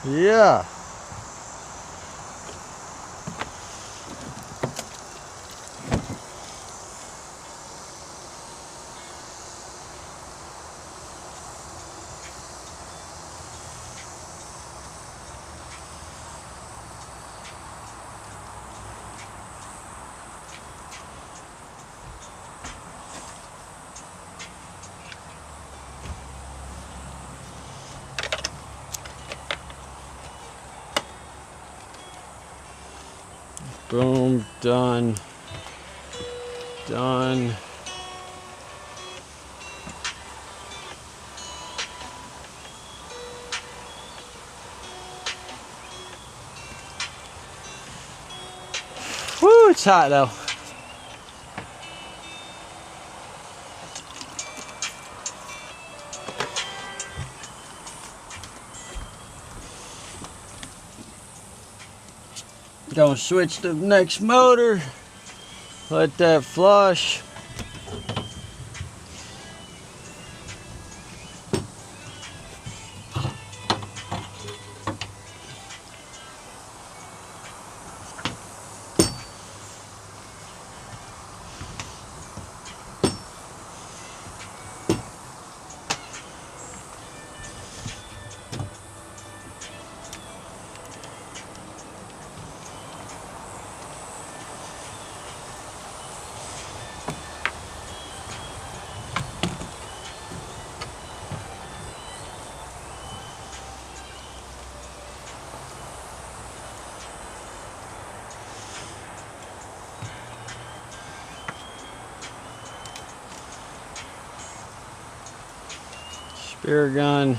C: Yeah. Boom, done. Done. Woo, it's hot though. Gonna switch to the next motor. Let that flush. Spear gun,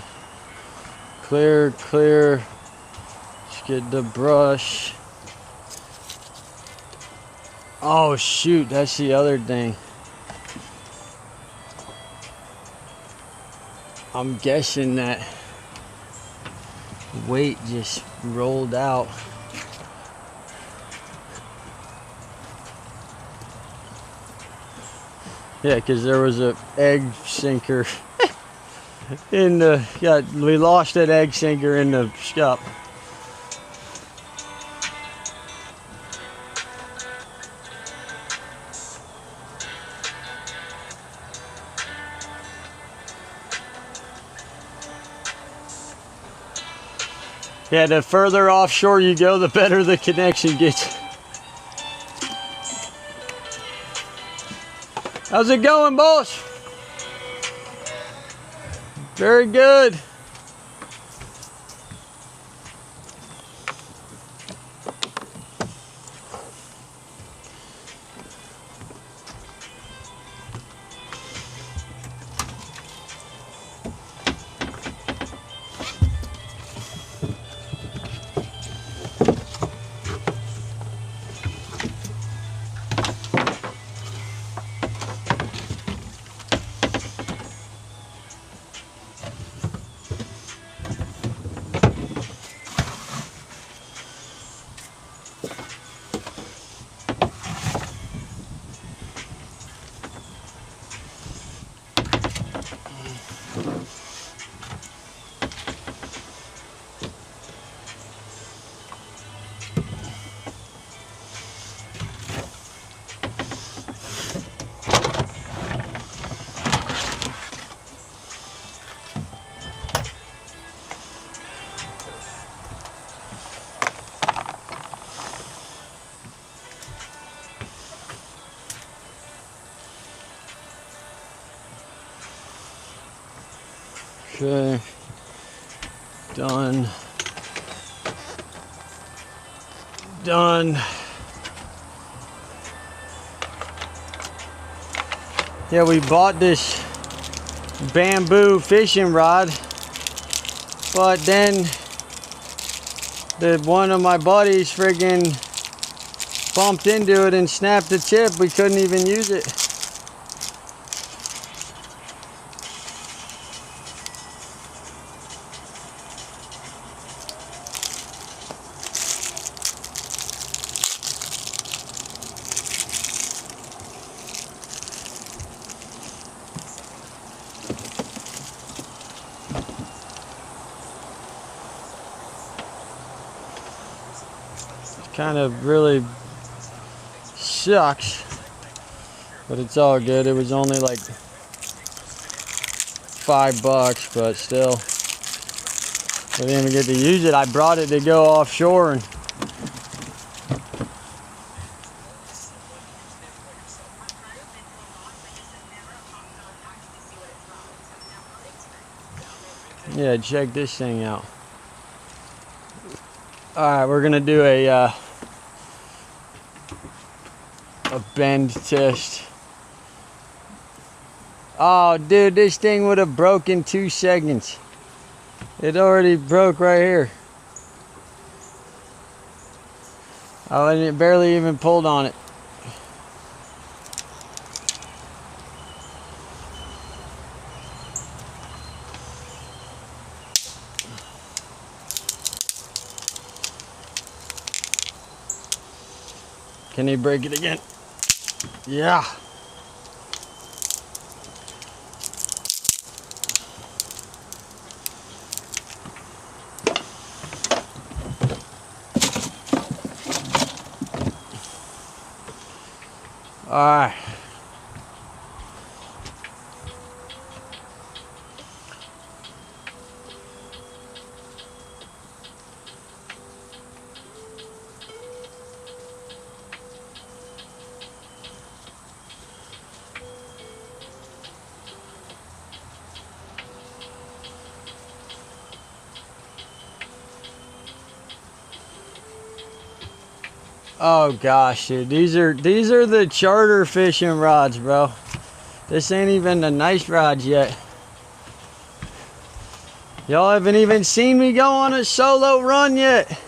C: clear. Let's get the brush. Oh shoot, that's the other thing. I'm guessing that weight just rolled out. Yeah, because there was an egg sinker in the, we lost that egg sinker in the scup. Yeah, the further offshore you go, the better the connection gets. How's it going, boss? Very good. Okay, done. Yeah, we bought this bamboo fishing rod, but then one of my buddies friggin' bumped into it and snapped the tip. We couldn't even use it. Kind of really sucks, but it's all good. It was only like $5, but still, we didn't even get to use it. I brought it to go offshore, and yeah, check this thing out. All right, we're gonna do a bend test. Oh, dude, this thing would have broke in 2 seconds. It already broke right here. I barely even pulled on it. Can he break it again? Yeah. All right. Oh gosh, dude, these are the charter fishing rods, bro. This ain't even the nice rods yet. Y'all haven't even seen me go on a solo run yet.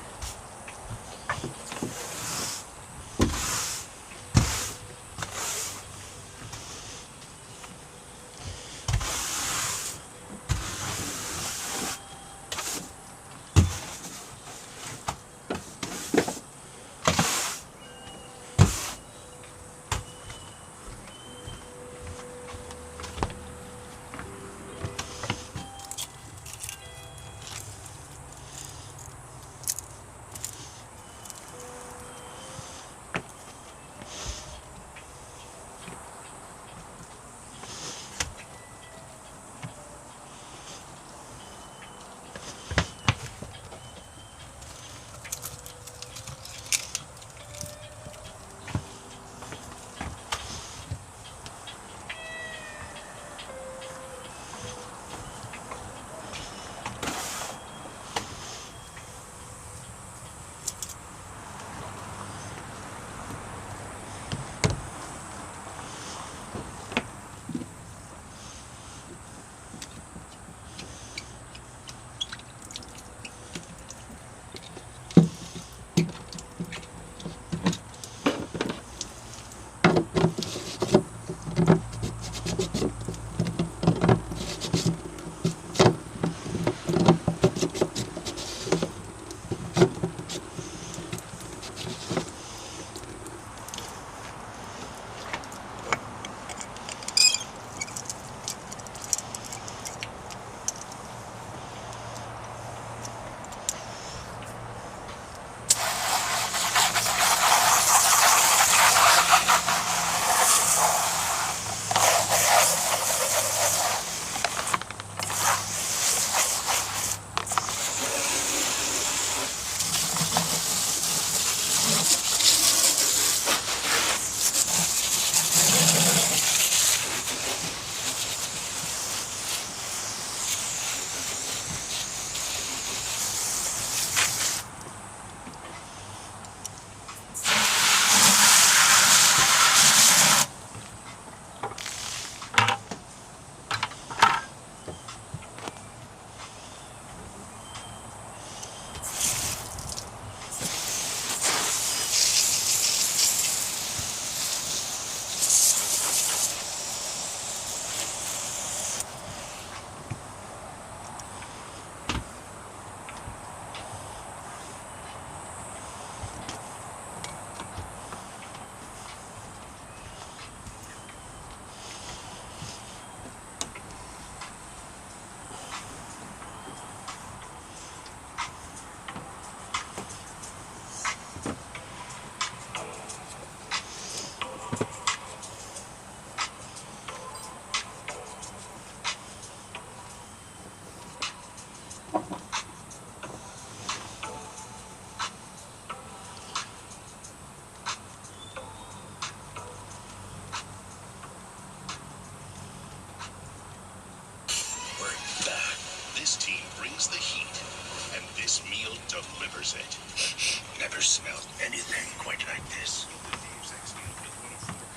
E: delivers it. Never smelled anything quite like this.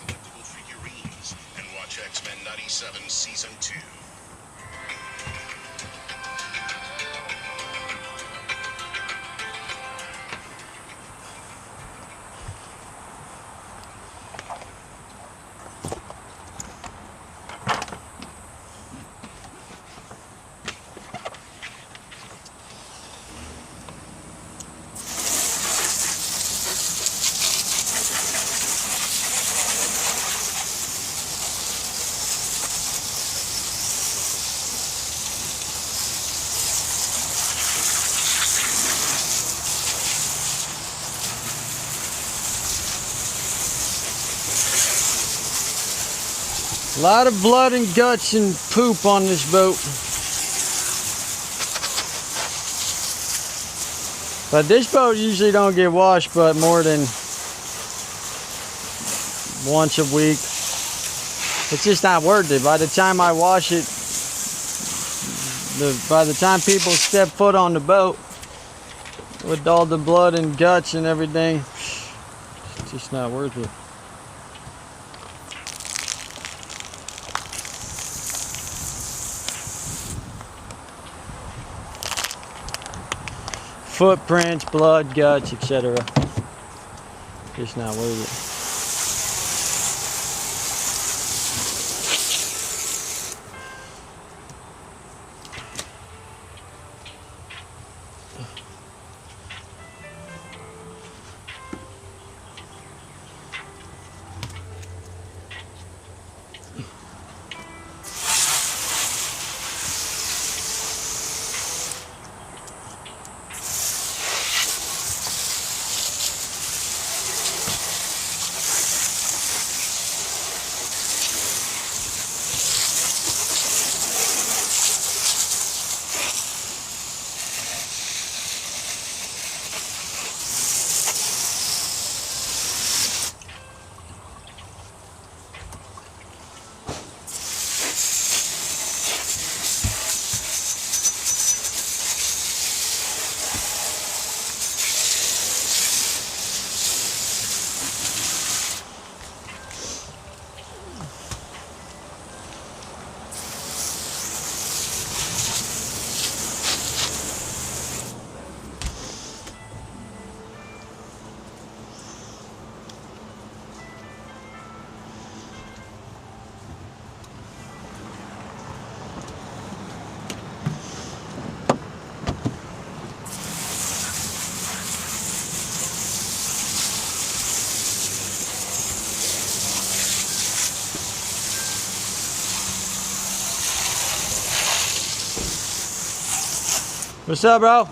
E: Collectible figurines and watch X-Men 97 Season 2.
C: A lot of blood and guts and poop on this boat. But this boat usually don't get washed but more than once a week. It's just not worth it. By the time I wash it, by the time people step foot on the boat with all the blood and guts and everything, it's just not worth it. Footprints, blood, guts, etc. Just not worth it. What's up, bro?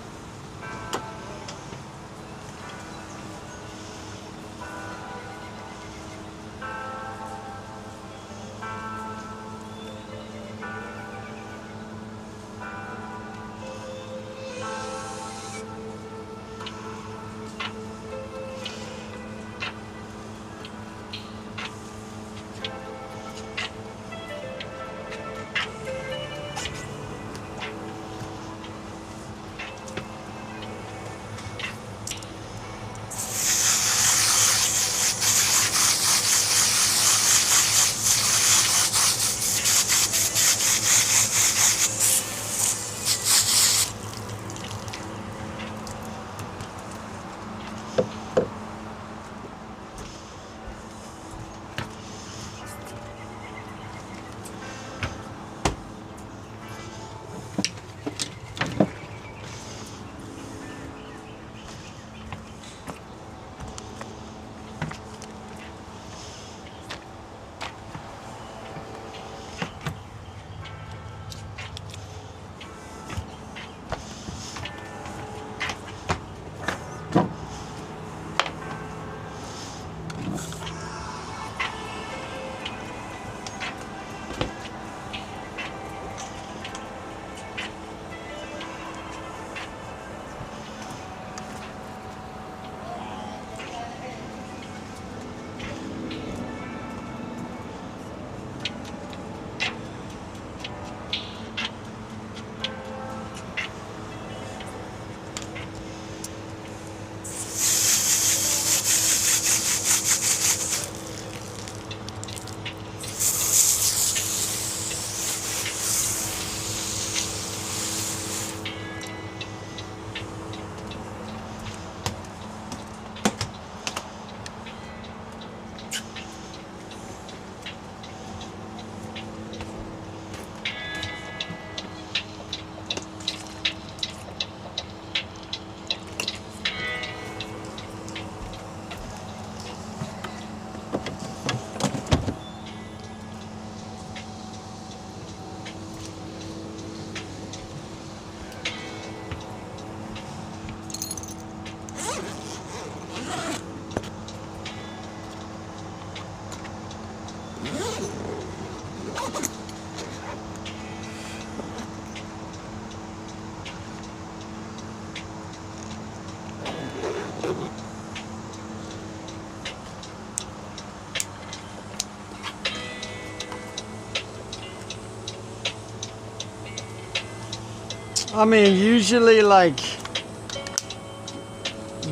C: I mean, usually, like,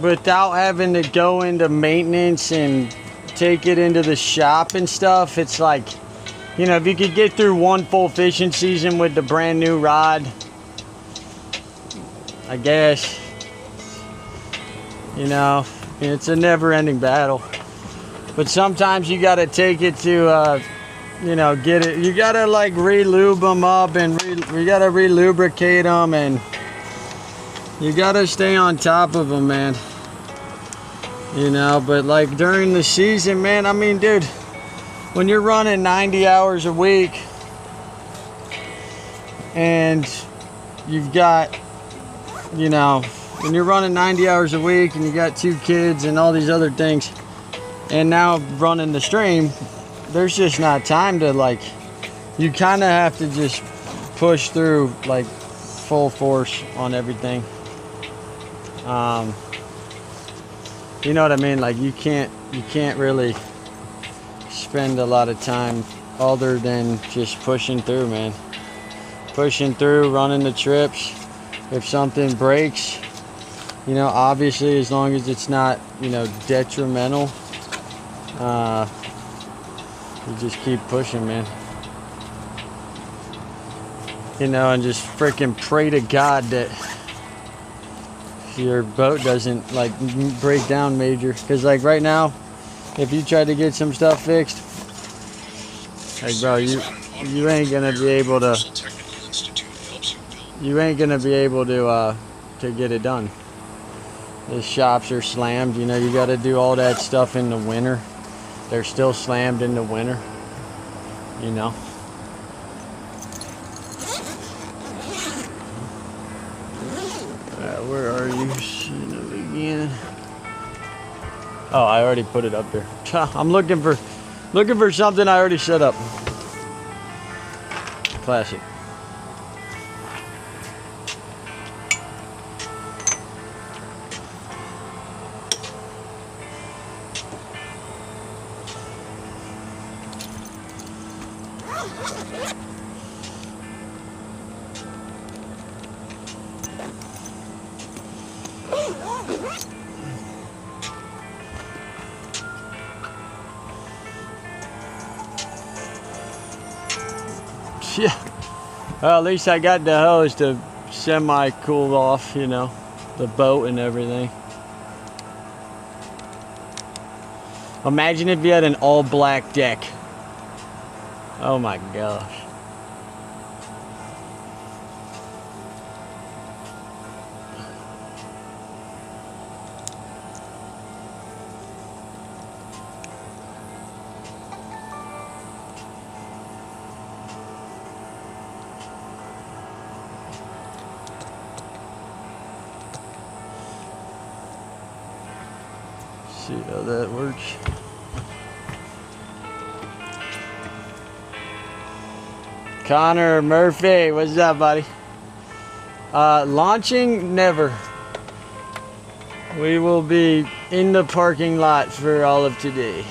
C: without having to go into maintenance and take it into the shop and stuff, it's like, you know, if you could get through one full fishing season with the brand new rod, I guess, you know, it's a never-ending battle. But sometimes you got to take it to, you know, get it. You got to like re-lube them up and you got to re-lubricate them, and you got to stay on top of them, man. You know, but like during the season, man, I mean, dude, when you're running 90 hours a week and you've got, you know, when you're running 90 hours a week and you got 2 kids and all these other things, and now running the stream, there's just not time to, like, you kind of have to just push through like full force on everything. You know what I mean? Like, you can't really spend a lot of time other than just pushing through, man. Pushing through, running the trips. If something breaks, you know, obviously as long as it's not, you know, detrimental, you just keep pushing, man. You know, and just freaking pray to God that your boat doesn't like break down major. Because like right now, if you try to get some stuff fixed, like, bro, you ain't gonna be able to. You ain't gonna be able to get it done. The shops are slammed. You know, you got to do all that stuff in the winter. They're still slammed in the winter. You know. Where are you? Son of again. Oh, I already put it up there. I'm looking for something I already set up. Classic. Yeah. Well, at least I got the hose to semi-cool off, you know, the boat and everything. Imagine if you had an all-black deck. Oh my gosh. See how that works. Connor Murphy, what's up, buddy? Launching, never. We will be in the parking lot for all of today.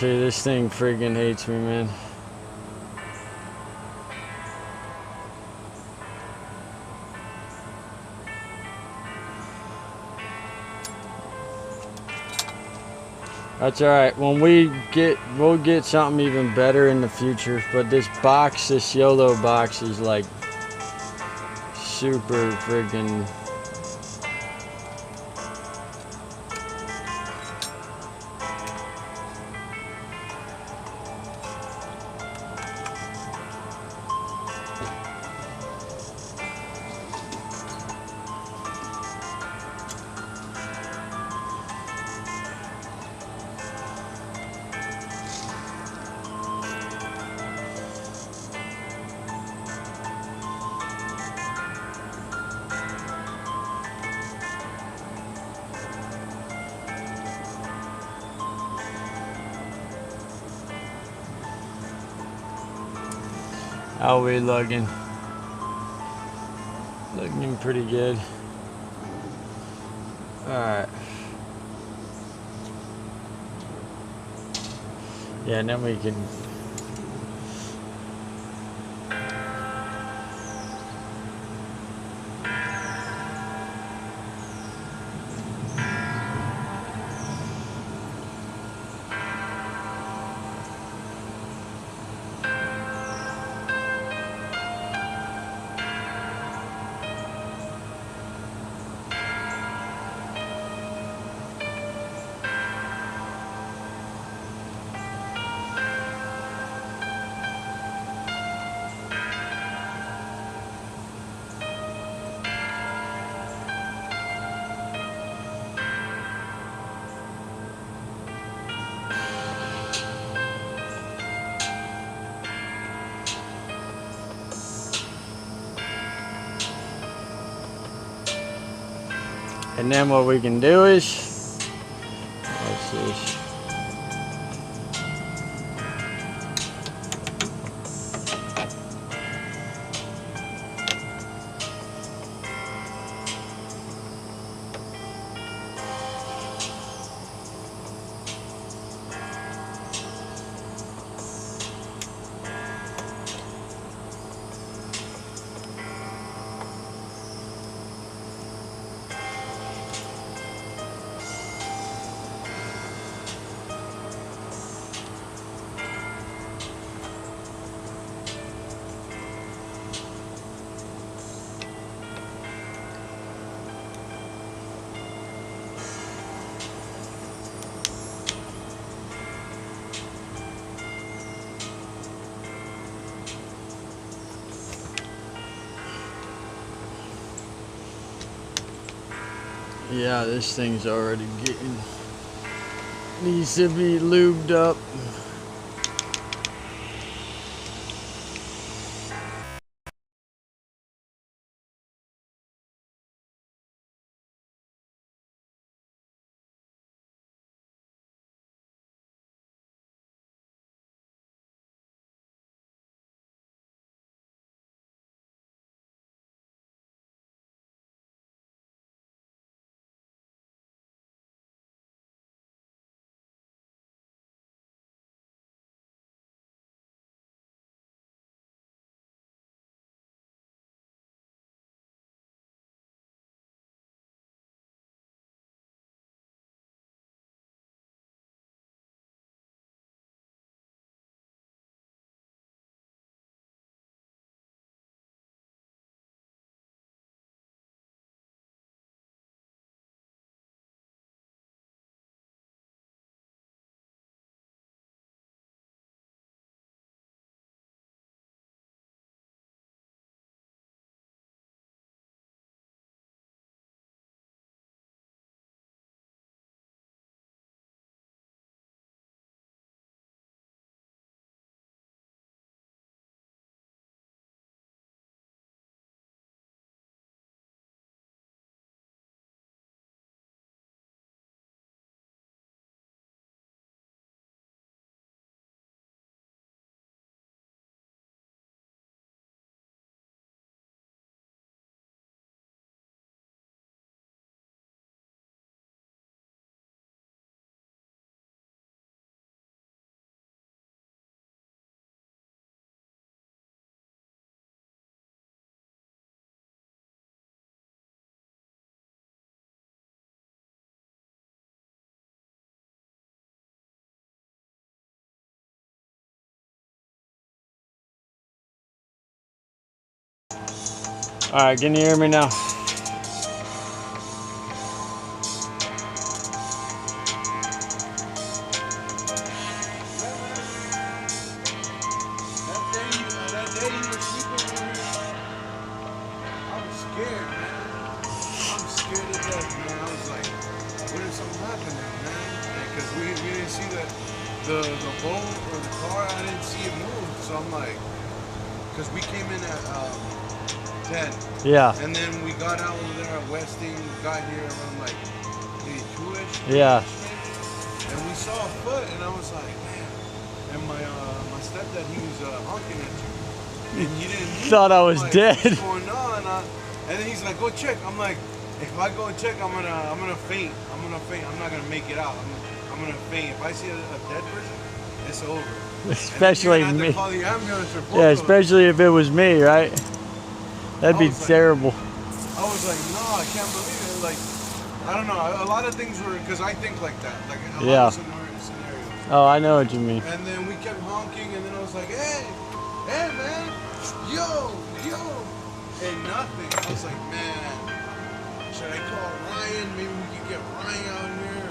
C: See, this thing friggin' hates me, man. That's alright. When we'll get something even better in the future. But this box, this YOLO box is like super friggin'. How we looking? Looking pretty good. Alright. Yeah, and then we can and then what we can do is, what's this? Yeah, this thing's already getting, needs to be lubed up. All right, can you hear me now?
G: The boat or the car, I didn't see it move, so I'm like, because we came in at 10.
C: Yeah.
G: And then we got out over there at Westing, got here around like 2-ish.
C: Yeah.
G: And we saw a foot, and I was like, man. And my stepdad, he was honking at you. and he didn't move.
C: Thought I was
G: I'm like,
C: dead.
G: What's going on? And then he's like, go check. I'm like, if I go and check, I'm gonna faint. I'm not gonna make it out. I'm gonna faint. If I see a dead person, it's over.
C: Especially
G: and then
C: me.
G: you're gonna have to call the ambulance or both
C: Yeah,
G: of them.
C: especially if it was me, right? That'd be
G: I was like-
C: terrible.
G: I was like, no, I can't believe it. Like, I don't know. A lot of things were, because I think like that. Like, a
C: Yeah.
G: lot of scenarios.
C: Oh, I know what you mean.
G: And then we kept honking, and then I was like, hey, man, yo. And nothing. I was like, man, should I call Ryan? Maybe we could get Ryan out here.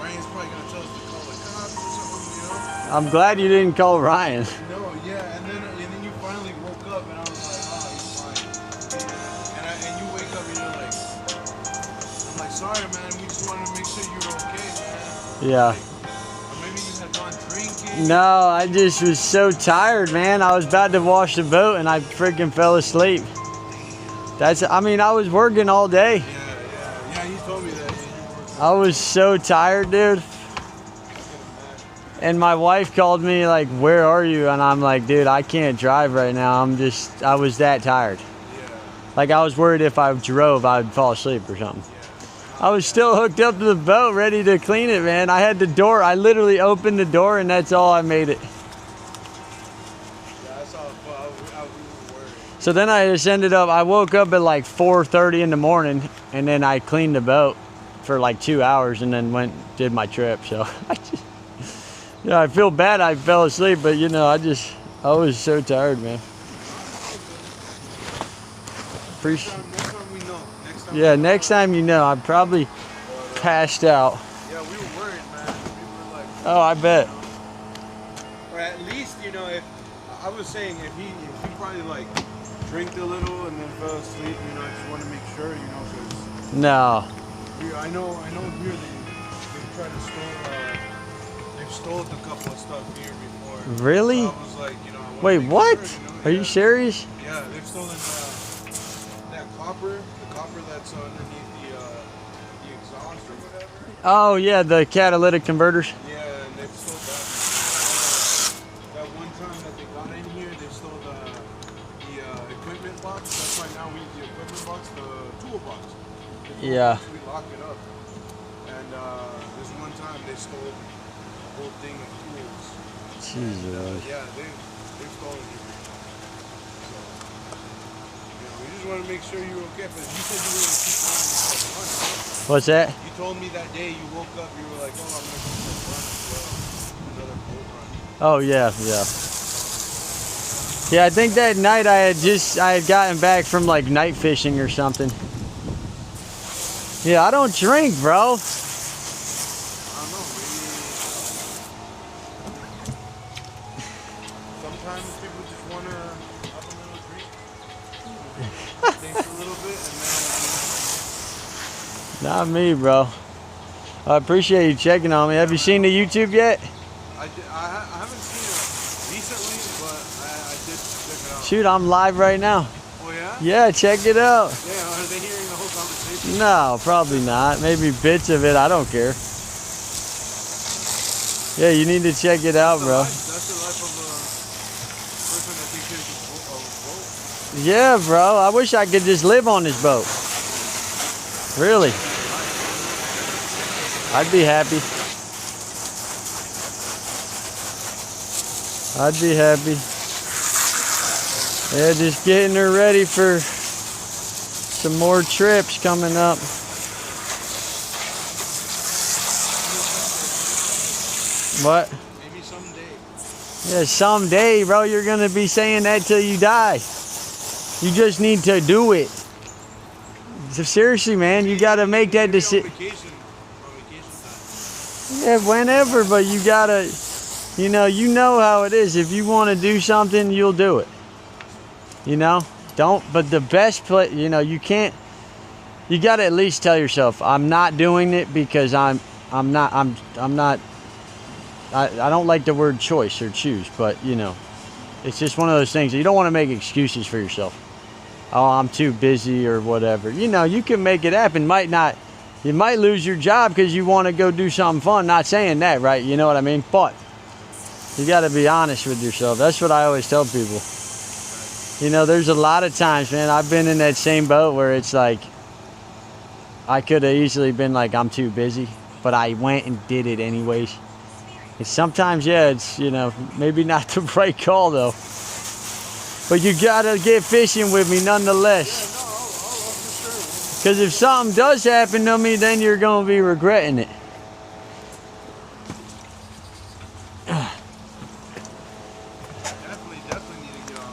G: Ryan's probably going to tell us to call the cops or something, you know?
C: I'm glad you didn't call Ryan.
G: No, yeah, and then you finally woke up, and I was like, oh, you're fine. And you wake up, and you're like, I'm like, sorry, man, we just wanted to make sure you were okay, man.
C: Yeah.
G: Or maybe you had gone drinking.
C: No, I just was so tired, man. I was about to wash the boat and I freaking fell asleep. I mean, I was working all day.
G: Yeah, he told me that.
C: I was so tired, dude. And my wife called me like, where are you? And I'm like, dude, I can't drive right now. I was that tired. Like, I was worried if I drove, I'd fall asleep or something. I was still hooked up to the boat, ready to clean it, man. I had the door. I literally opened the door and that's all I made it. So then I just ended up, I woke up at like 4:30 in the morning and then I cleaned the boat for like 2 hours and then did my trip. So I feel bad I fell asleep, but you know, I was so tired, man. Appreciate.
G: Next time we know.
C: Yeah, next time you know, I'm probably passed out.
G: Yeah, we were worried, man. We were like,
C: Oh, I bet.
G: or at least, you know, if I was saying if he probably like drank a little and then fell asleep, you know, I just want to make sure, you know, because
C: No.
G: I know here they tried to they've stole a couple of stuff here before.
C: Really?
G: So I was like, you know, I wanna
C: Wait,
G: make
C: what?
G: sure, you know,
C: Are you serious?
G: Yeah, they've stolen that copper, the copper that's underneath the exhaust or whatever.
C: Oh yeah, the catalytic converters.
G: Yeah, and they've stole that. That one time that they got in here, they stole the equipment box. That's why now we use the equipment box, the toolbox.
C: Yeah.
G: We lock it up. And this one time they stole a whole thing of tools.
C: Jesus.
G: Yeah, they've stolen everything. So, you know, we just want to make sure you're okay. But you said you were going to keep on yourself running. Right?
C: What's that?
G: You told me that day you woke up, you were like, oh, I'm going to go for a run as well. Another boat run.
C: Oh yeah. Yeah, I think that night I had gotten back from like night fishing or something. Yeah, I don't drink, bro.
G: I don't know, maybe sometimes people just want to have a little drink, taste a little bit, and
C: Not me, bro. I appreciate you checking on me. Have you seen the YouTube yet?
G: I haven't seen it recently, but I did check it out.
C: Shoot, I'm live right now.
G: Oh yeah?
C: Yeah, check it out.
G: Yeah, are they hearing the whole conversation?
C: No, probably not. Maybe bits of it. I don't care. Yeah, you need to check it out, bro.
G: That's the life of a person that takes care of a boat.
C: Yeah, bro. I wish I could just live on this boat. Really. I'd be happy. I'd be happy. Yeah, just getting her ready for some more trips coming up. What?
G: Maybe someday.
C: Yeah, someday, bro, you're gonna be saying that till you die. You just need to do it. So seriously, man, you gotta make that decision.
G: Vacation time.
C: Yeah, whenever, but you gotta, you know how it is. If you want to do something, you'll do it. You know, but the best place, you can't. You gotta at least tell yourself, I'm not doing it because I don't like the word choice or choose, but it's just one of those things. You don't want to make excuses for yourself. Oh, I'm too busy or whatever. You can make it happen. You might lose your job because you want to go do something fun. Not saying that, right? You know what I mean? But you got to be honest with yourself. That's what I always tell people. You know, there's a lot of times, man, I've been in that same boat where it's like, I could have easily been like, I'm too busy, but I went and did it anyways. And sometimes, yeah, it's, you know, maybe not the right call though. But you gotta get fishing with me nonetheless. Because if something does happen to me, then you're gonna be regretting it.
G: Definitely need to get on.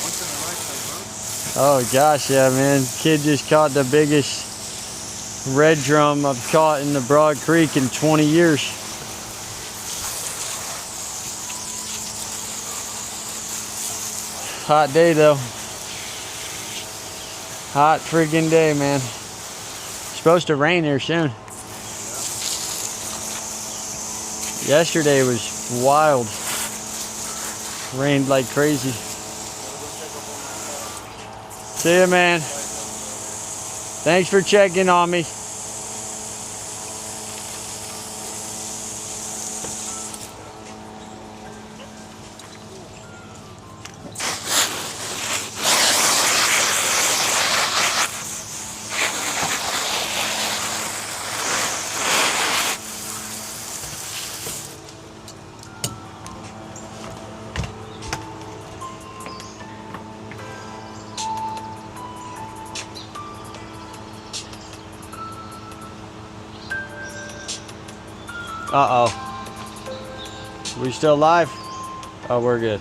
G: Once in a lifetime,
C: Oh gosh, yeah, man. Kid just caught the biggest red drum I've caught in the Broad Creek in 20 years. Hot day though. Hot friggin' day, man. Supposed to rain here soon. Yesterday was wild. Rained like crazy. See ya, man. Thanks for checking on me. Uh-oh. We still live? Oh, we're good.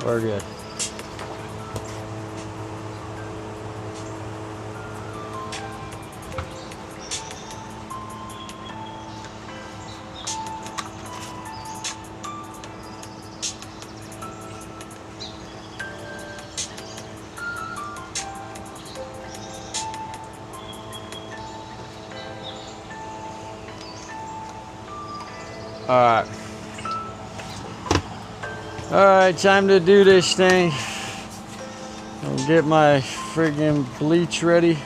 C: We're good. Alright. Alright, time to do this thing. I'll get my friggin' bleach ready.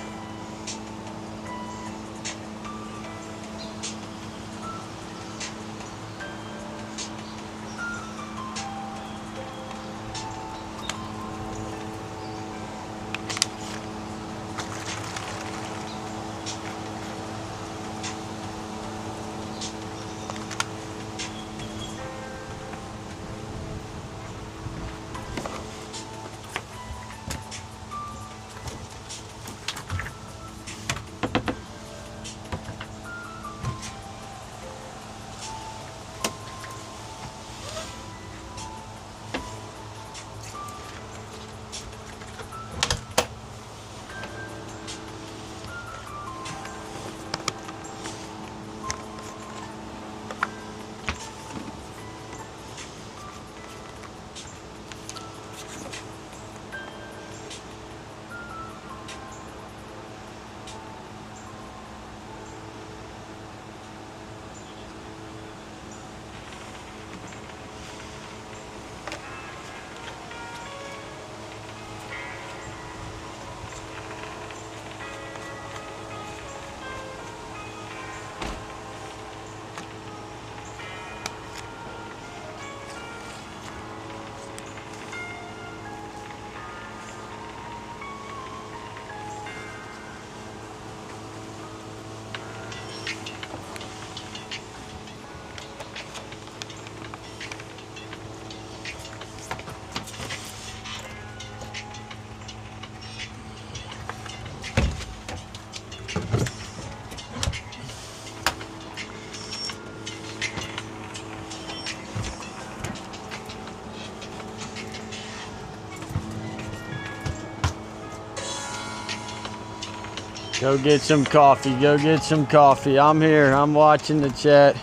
C: Go get some coffee. Go get some coffee. I'm here. I'm watching the chat.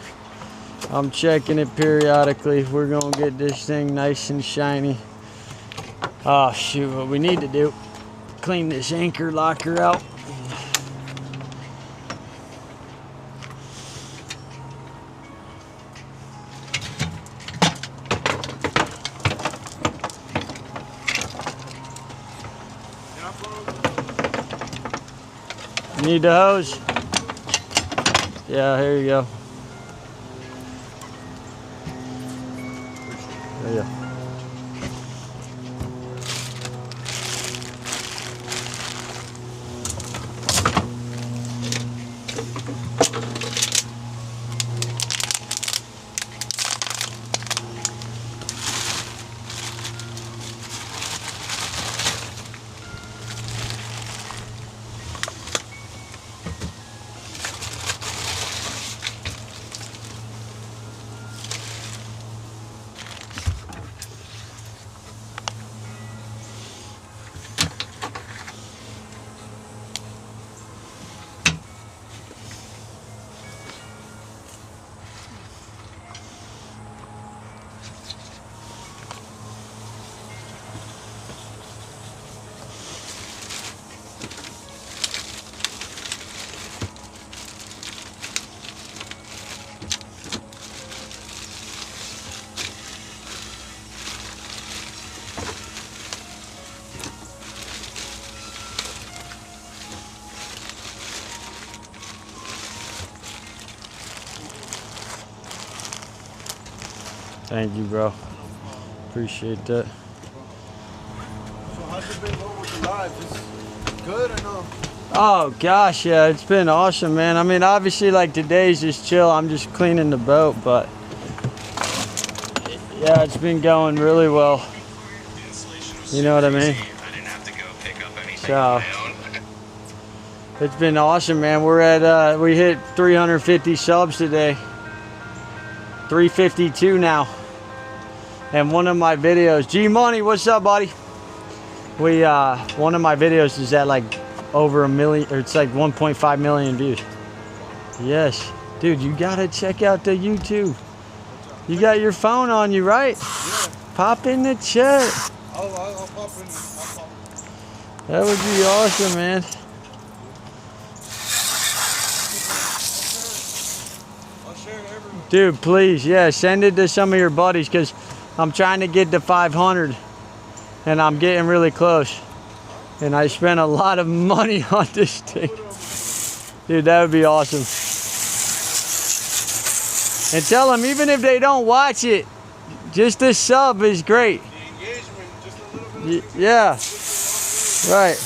C: I'm checking it periodically. We're going to get this thing nice and shiny. Oh, shoot. What we need to do, clean this anchor locker out. Need the hose? Yeah, here you go. Thank you, bro. Appreciate that.
G: So how's it been going with the live? It's good or no?
C: Oh gosh, yeah, it's been awesome, man. I mean, obviously, like today's just chill. I'm just cleaning the boat, but yeah, it's been going really well. You know what I mean? So it's been awesome, man. We're at we hit 350 subs today. 352 now. And one of my videos, G Money, what's up, buddy? We one of my videos is at like over 1 million, or it's like 1.5 million views. Yes, dude, you gotta check out the YouTube. You got your phone on you, right?
G: Yeah.
C: Pop in the chat.
G: I'll pop in.
C: That would be awesome, man.
G: I'll share it everywhere.
C: Dude, please, yeah, send it to some of your buddies, because I'm trying to get to 500 and I'm getting really close. And I spent a lot of money on this thing. Dude, that would be awesome. And tell them, even if they don't watch it, just the sub is great.
G: The engagement, just a little bit.
C: Yeah, right.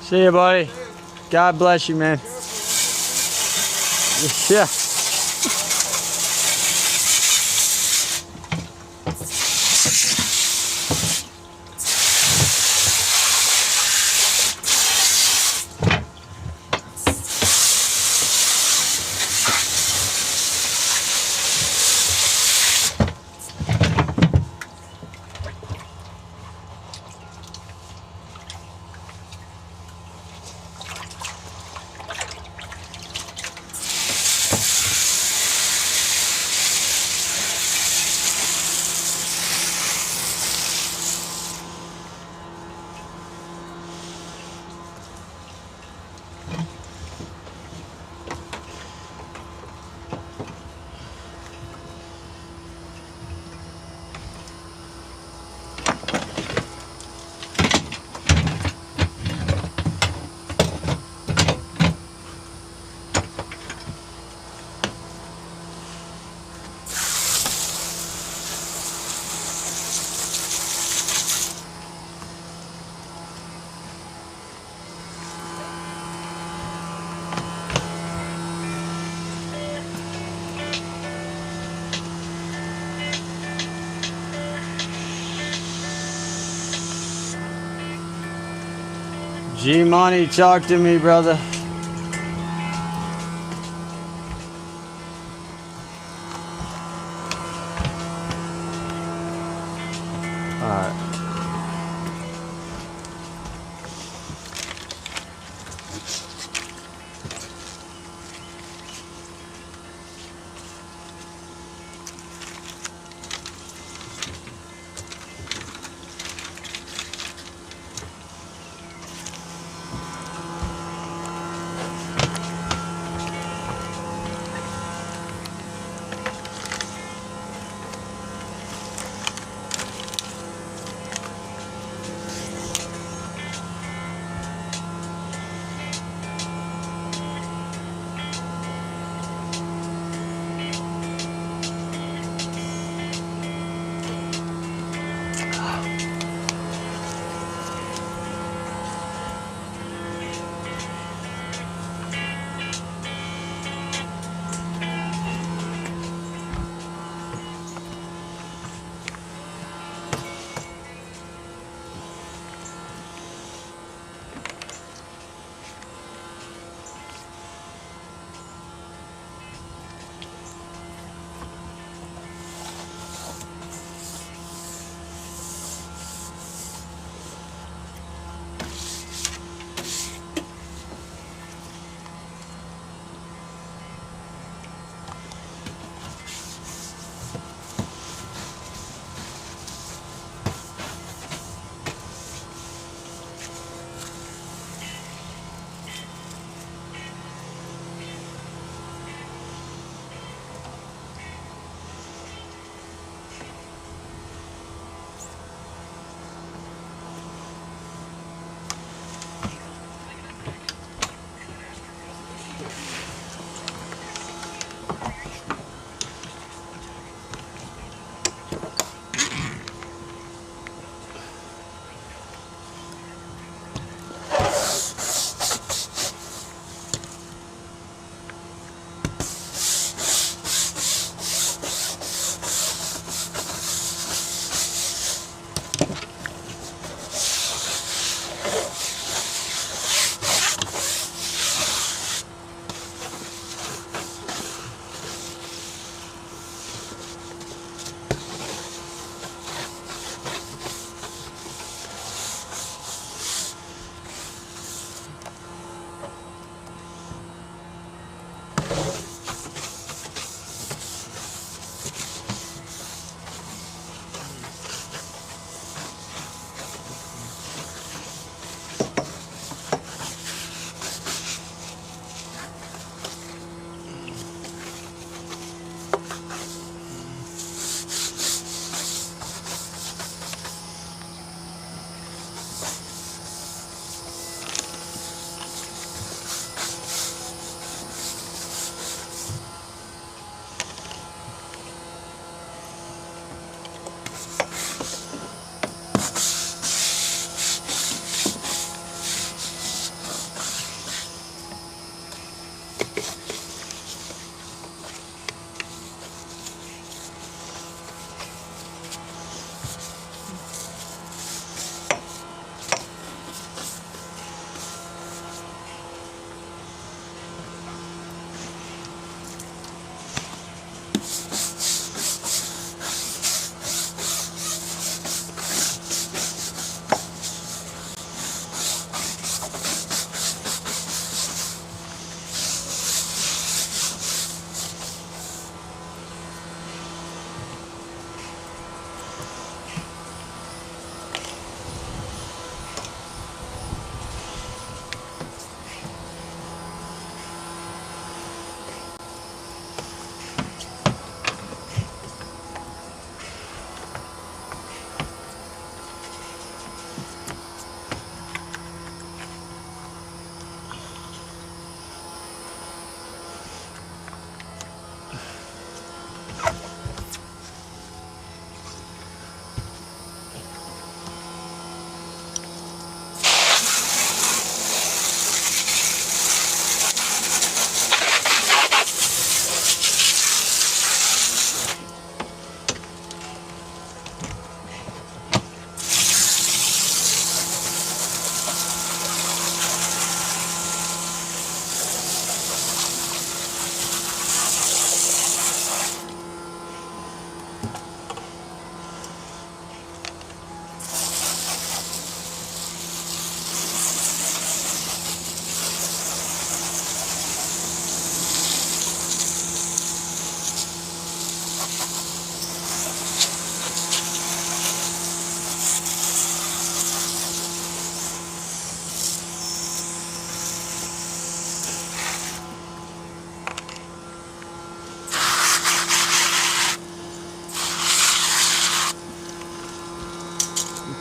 C: See you, buddy. God bless you, man. Yeah. G Money, talk to me, brother. All right.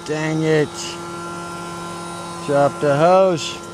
C: Dang it. Drop the hose.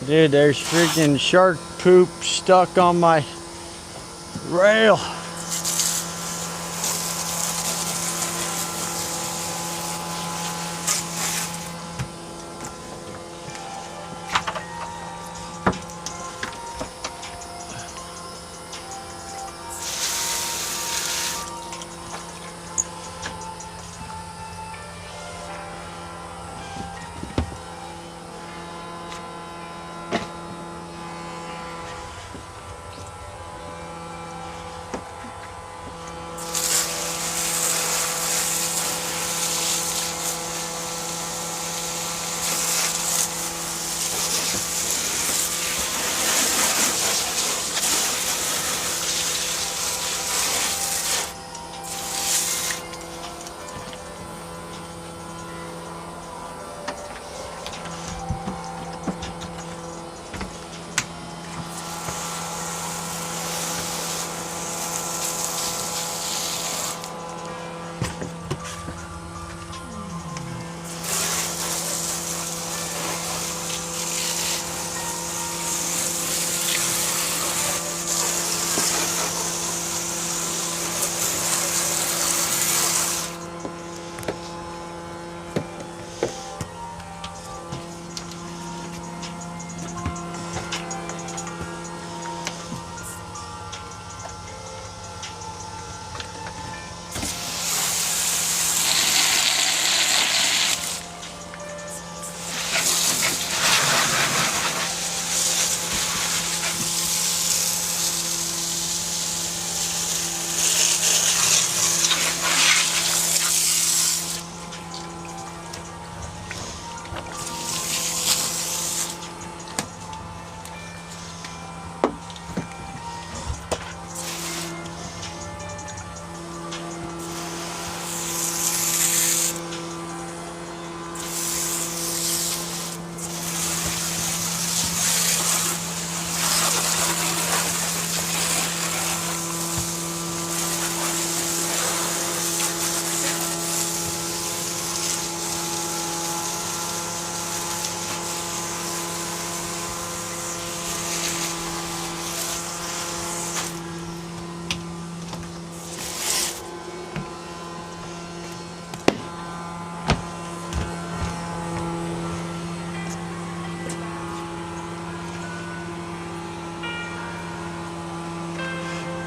C: Dude, there's freaking shark poop stuck on my rail.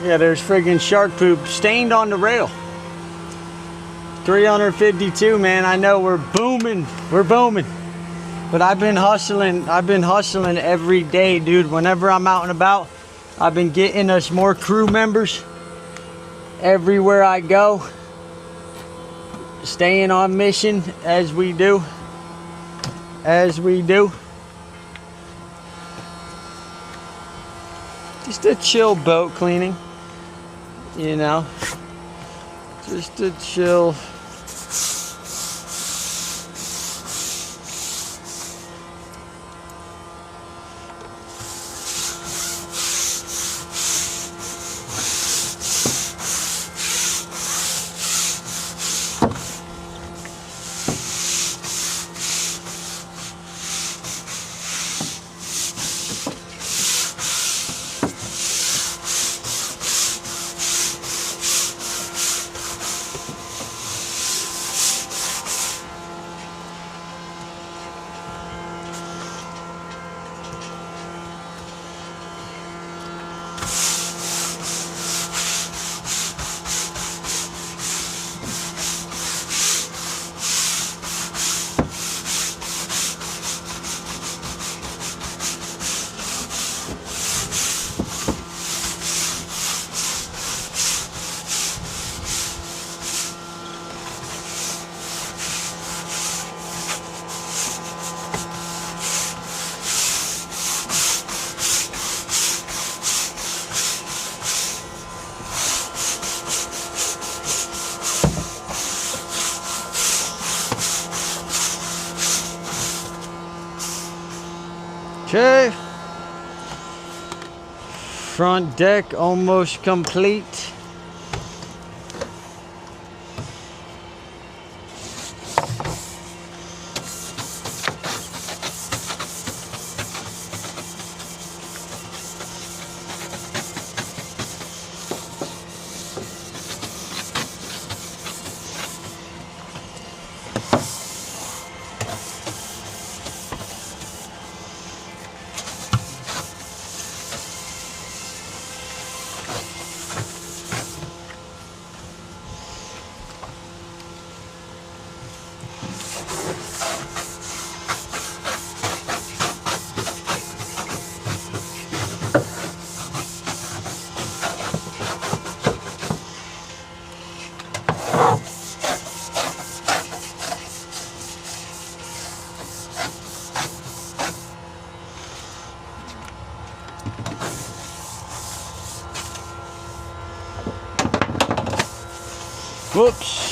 C: Yeah, there's friggin' shark poop stained on the rail. 352, man. I know we're booming. We're booming. But I've been hustling every day, dude. Whenever I'm out and about, I've been getting us more crew members everywhere I go. Staying on mission as we do. Just a chill boat cleaning, you know, just a chill. Okay, front deck almost complete. Whoops.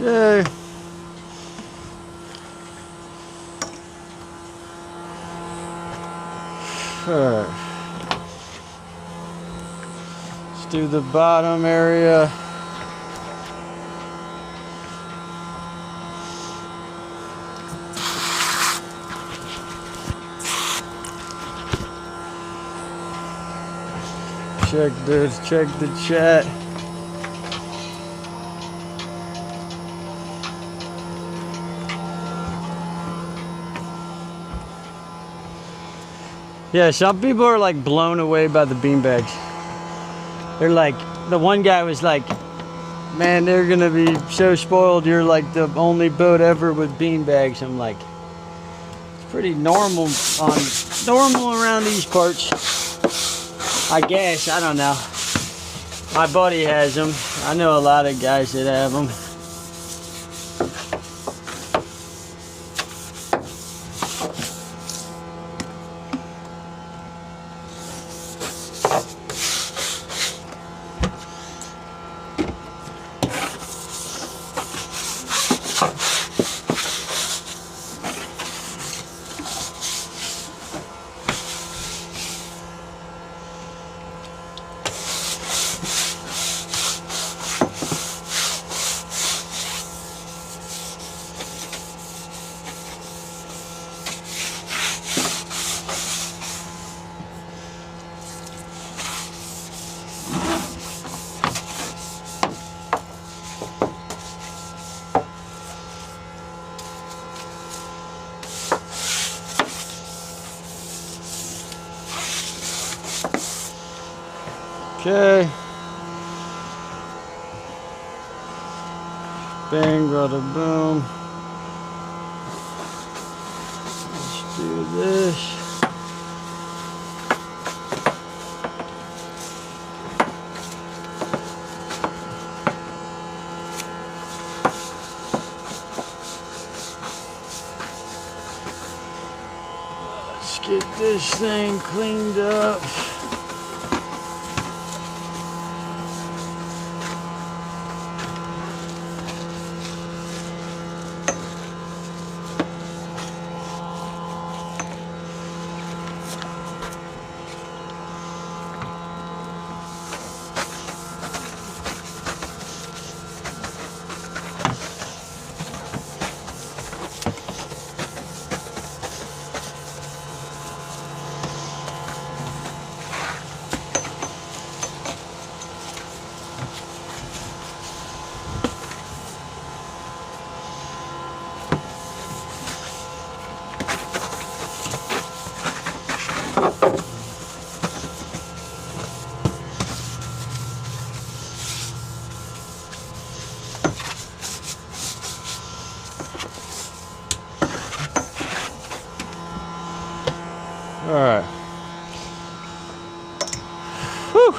C: Okay. Alright. Let's do the bottom area. Check the chat. Yeah, some people are like blown away by the beanbags. They're like, the one guy was like, man, they're gonna be so spoiled. You're like the only boat ever with beanbags. I'm like, it's pretty normal around these parts. I guess, I don't know. My buddy has them. I know a lot of guys that have them. Okay. Bang, bada boom. Let's do this. Let's get this thing cleaned up. All right. Whew.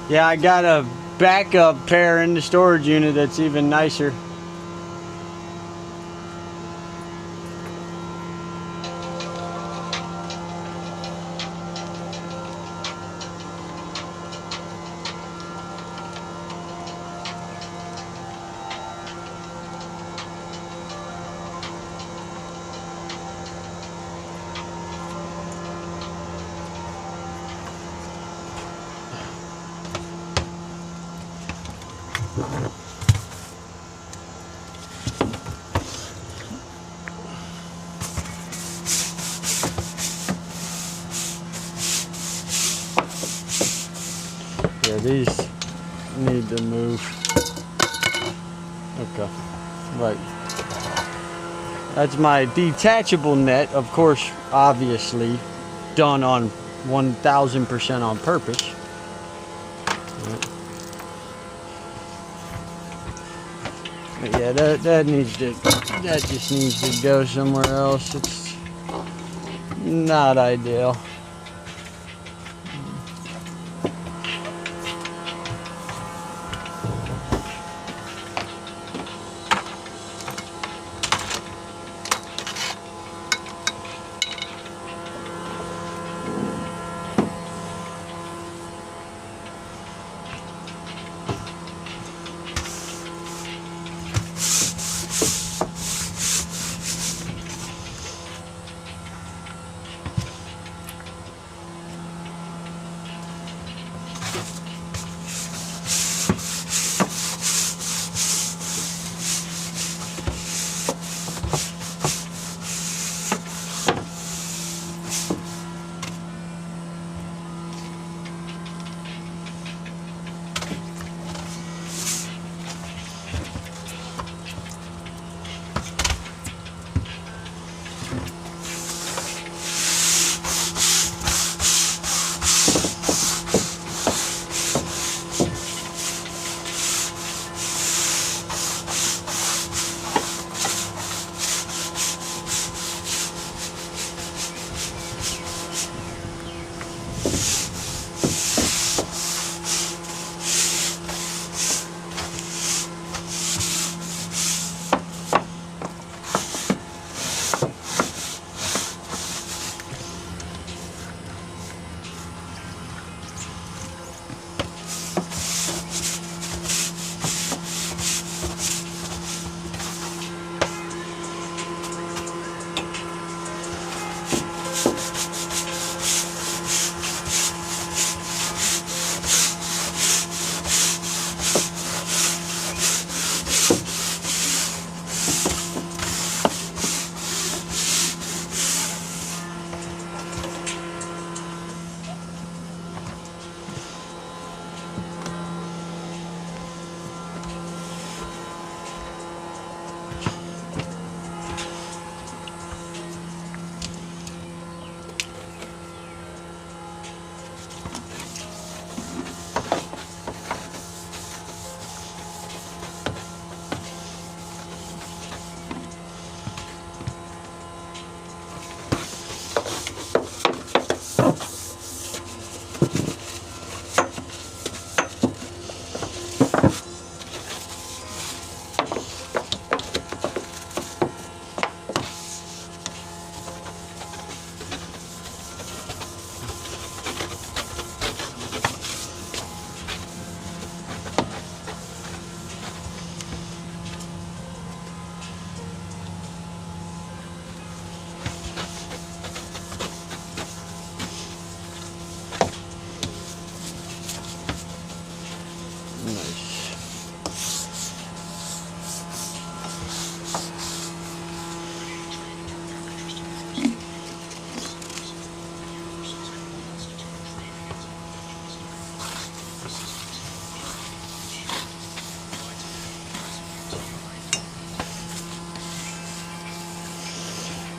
C: Yeah, I got a backup pair in the storage unit that's even nicer. Yeah, these need to move. Okay, right. That's my detachable net, of course, obviously done on 1000% on purpose. But yeah, that just needs to go somewhere else. It's not ideal.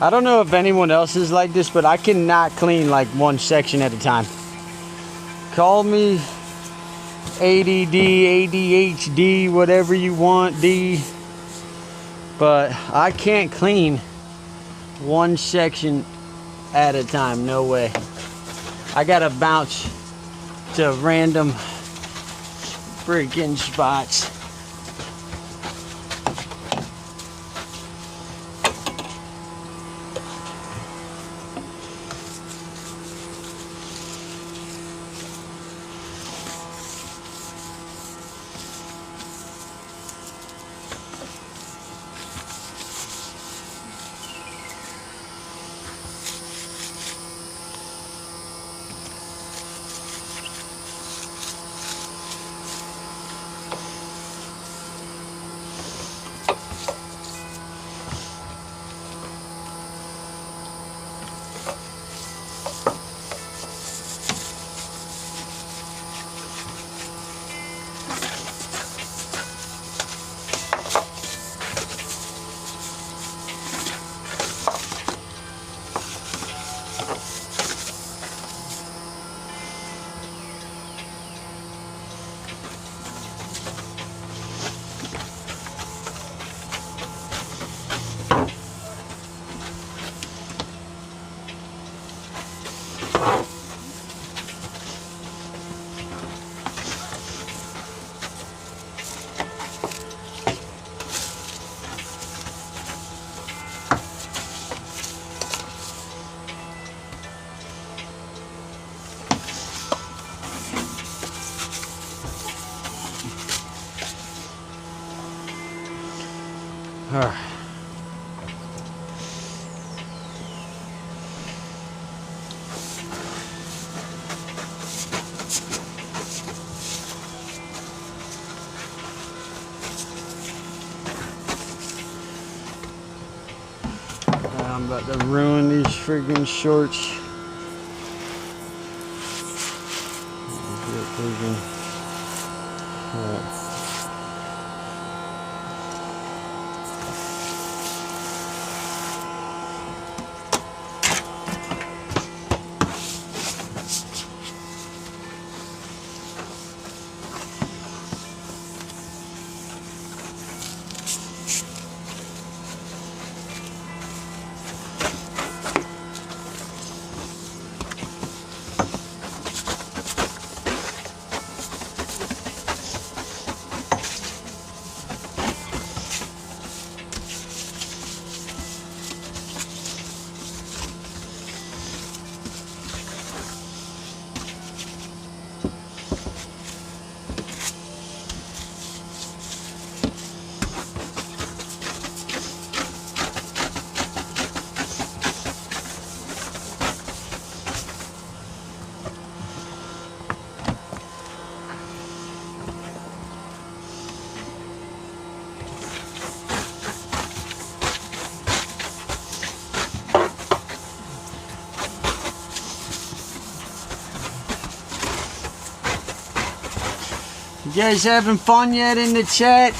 C: I don't know if anyone else is like this, but I cannot clean like one section at a time. Call me ADD, ADHD, whatever you want, D. But I can't clean one section at a time, no way. I gotta bounce to random freaking spots. I'm about to ruin these freaking shorts. You guys having fun yet in the chat?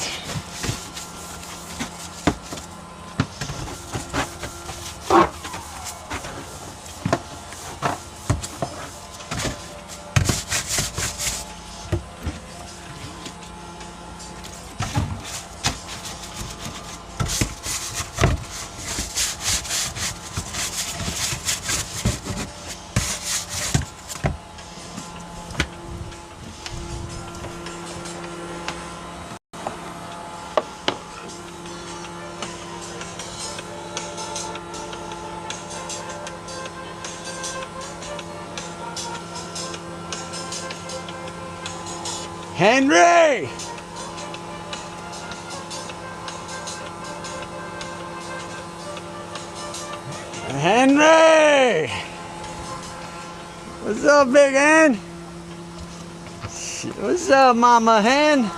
C: Henry! Henry! What's up, big hen? What's up, mama hen?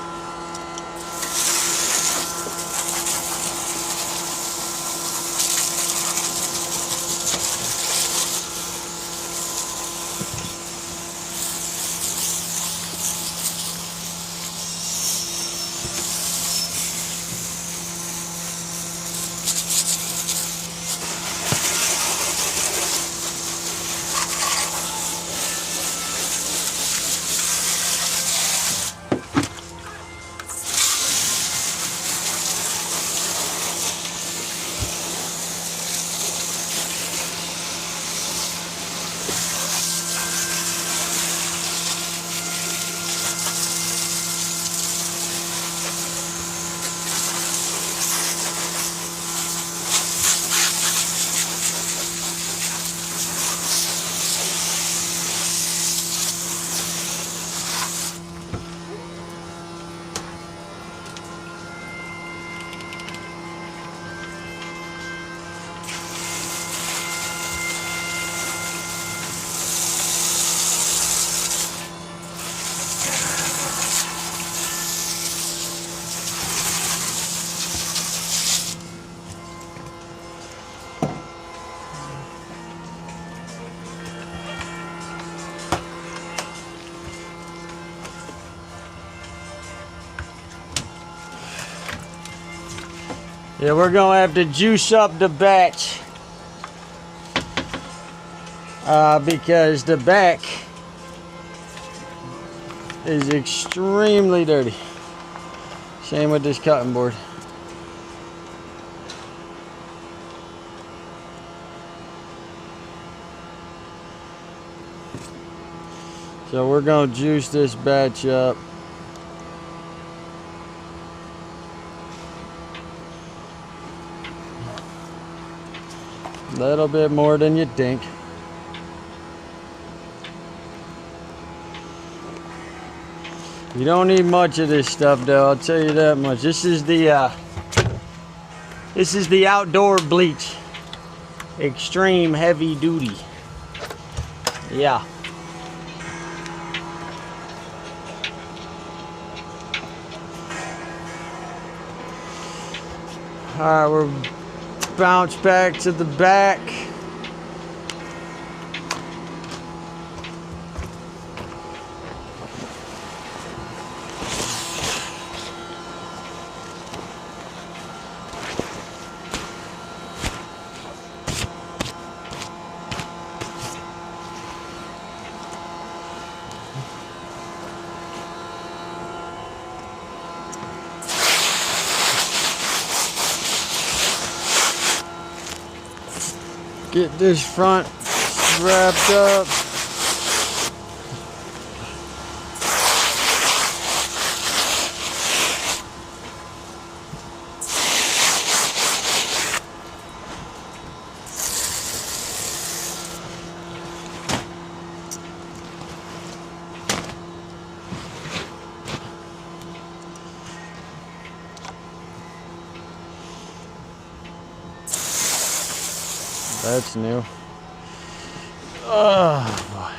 C: Yeah, we're gonna have to juice up the batch because the back is extremely dirty. Same with this cutting board. So we're gonna juice this batch up. A little bit more than you think. You don't need much of this stuff though, I'll tell you that much. This is the outdoor bleach. Extreme heavy duty. Yeah. Alright, we're bounce back to the back. Get this front wrapped up. That's new. Oh boy.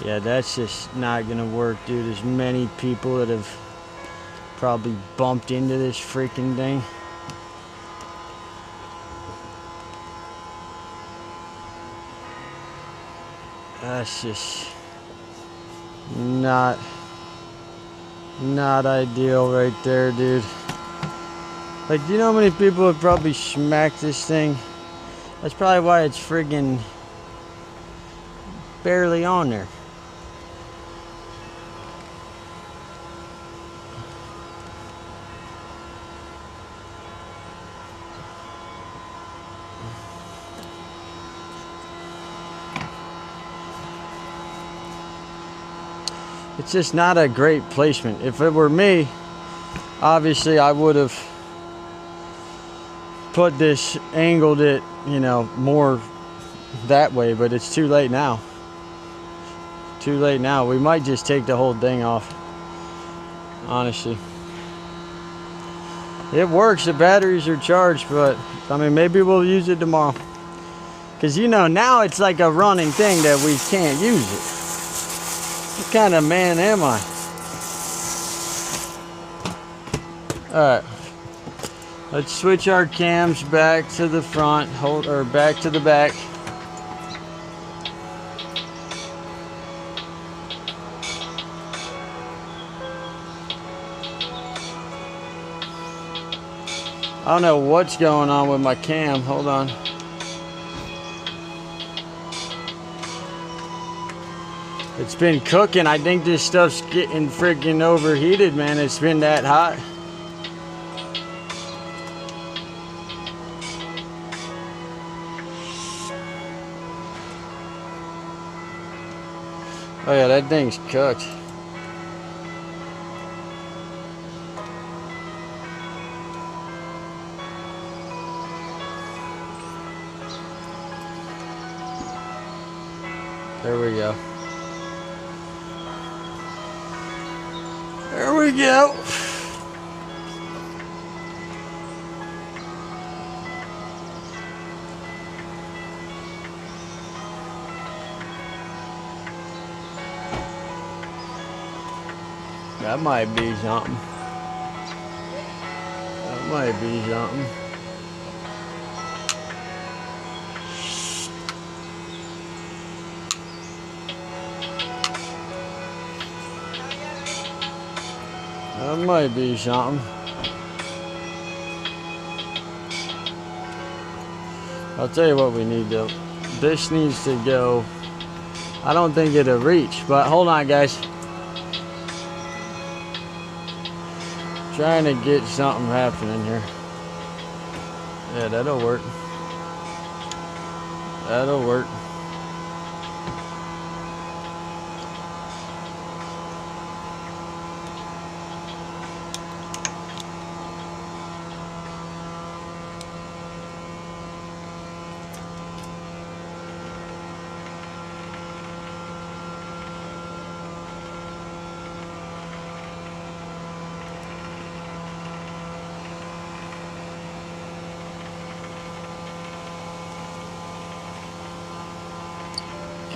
C: Yeah, that's just not gonna work, dude. There's many people that have probably bumped into this freaking thing. That's just not ideal right there, dude. Like, do you know how many people have probably smacked this thing? That's probably why it's friggin' barely on there. It's just not a great placement. If it were me, obviously I would have put this, angled it, you know, more that way, but it's too late now. Too late now. We might just take the whole thing off, honestly. It works, the batteries are charged, but I mean, maybe we'll use it tomorrow. Because, you know, now it's like a running thing that we can't use it. What kind of man am I? Alright. Let's switch our cams back to the front, or back to the back. I don't know what's going on with my cam. Hold on. It's been cooking. I think this stuff's getting freaking overheated, man. It's been that hot. Oh yeah, that thing's cooked. There we go. There we go. That might be something. That might be something. That might be something. I'll tell you what we need to. This needs to go. I don't think it'll reach, but hold on, guys. Trying to get something happening here. Yeah, that'll work. That'll work.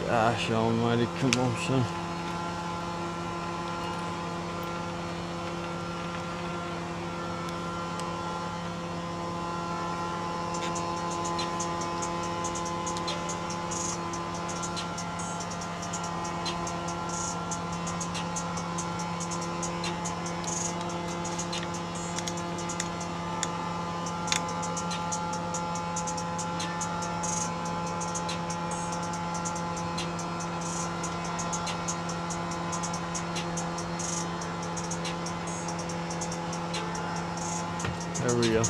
C: Gosh almighty, come on, son. There we go.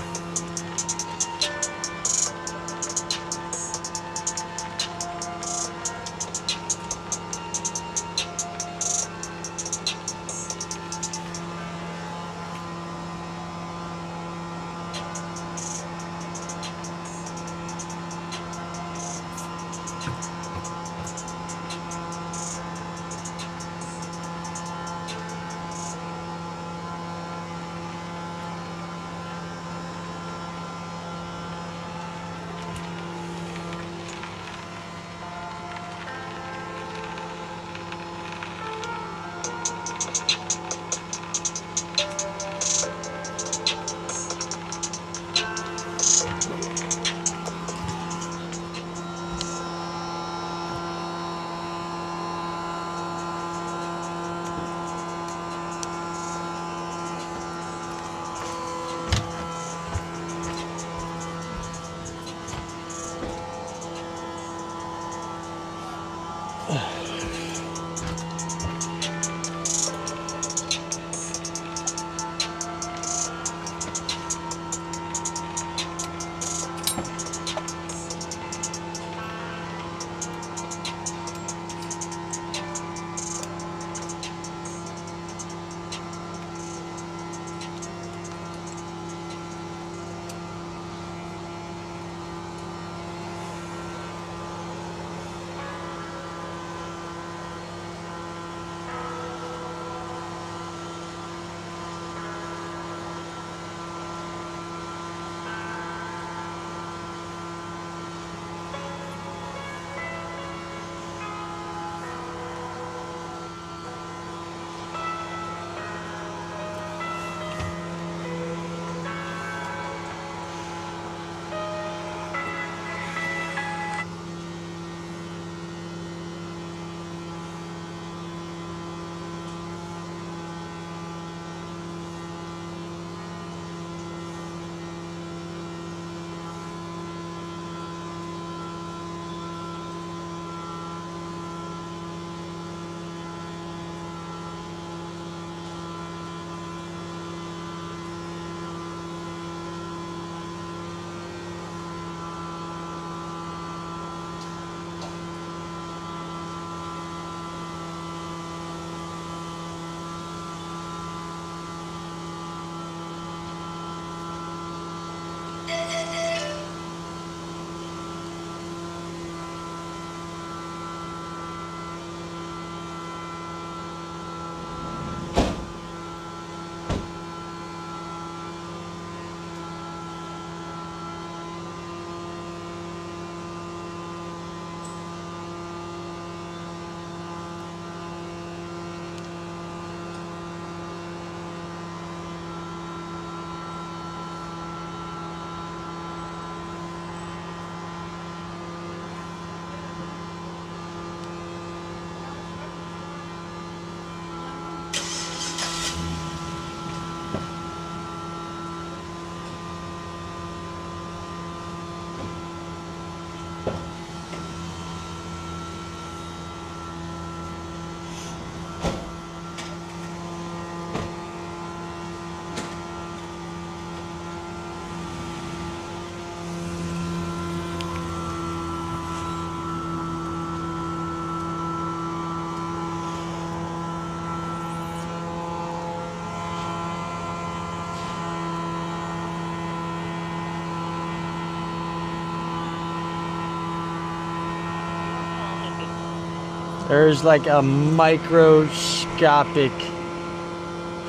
C: There's like a microscopic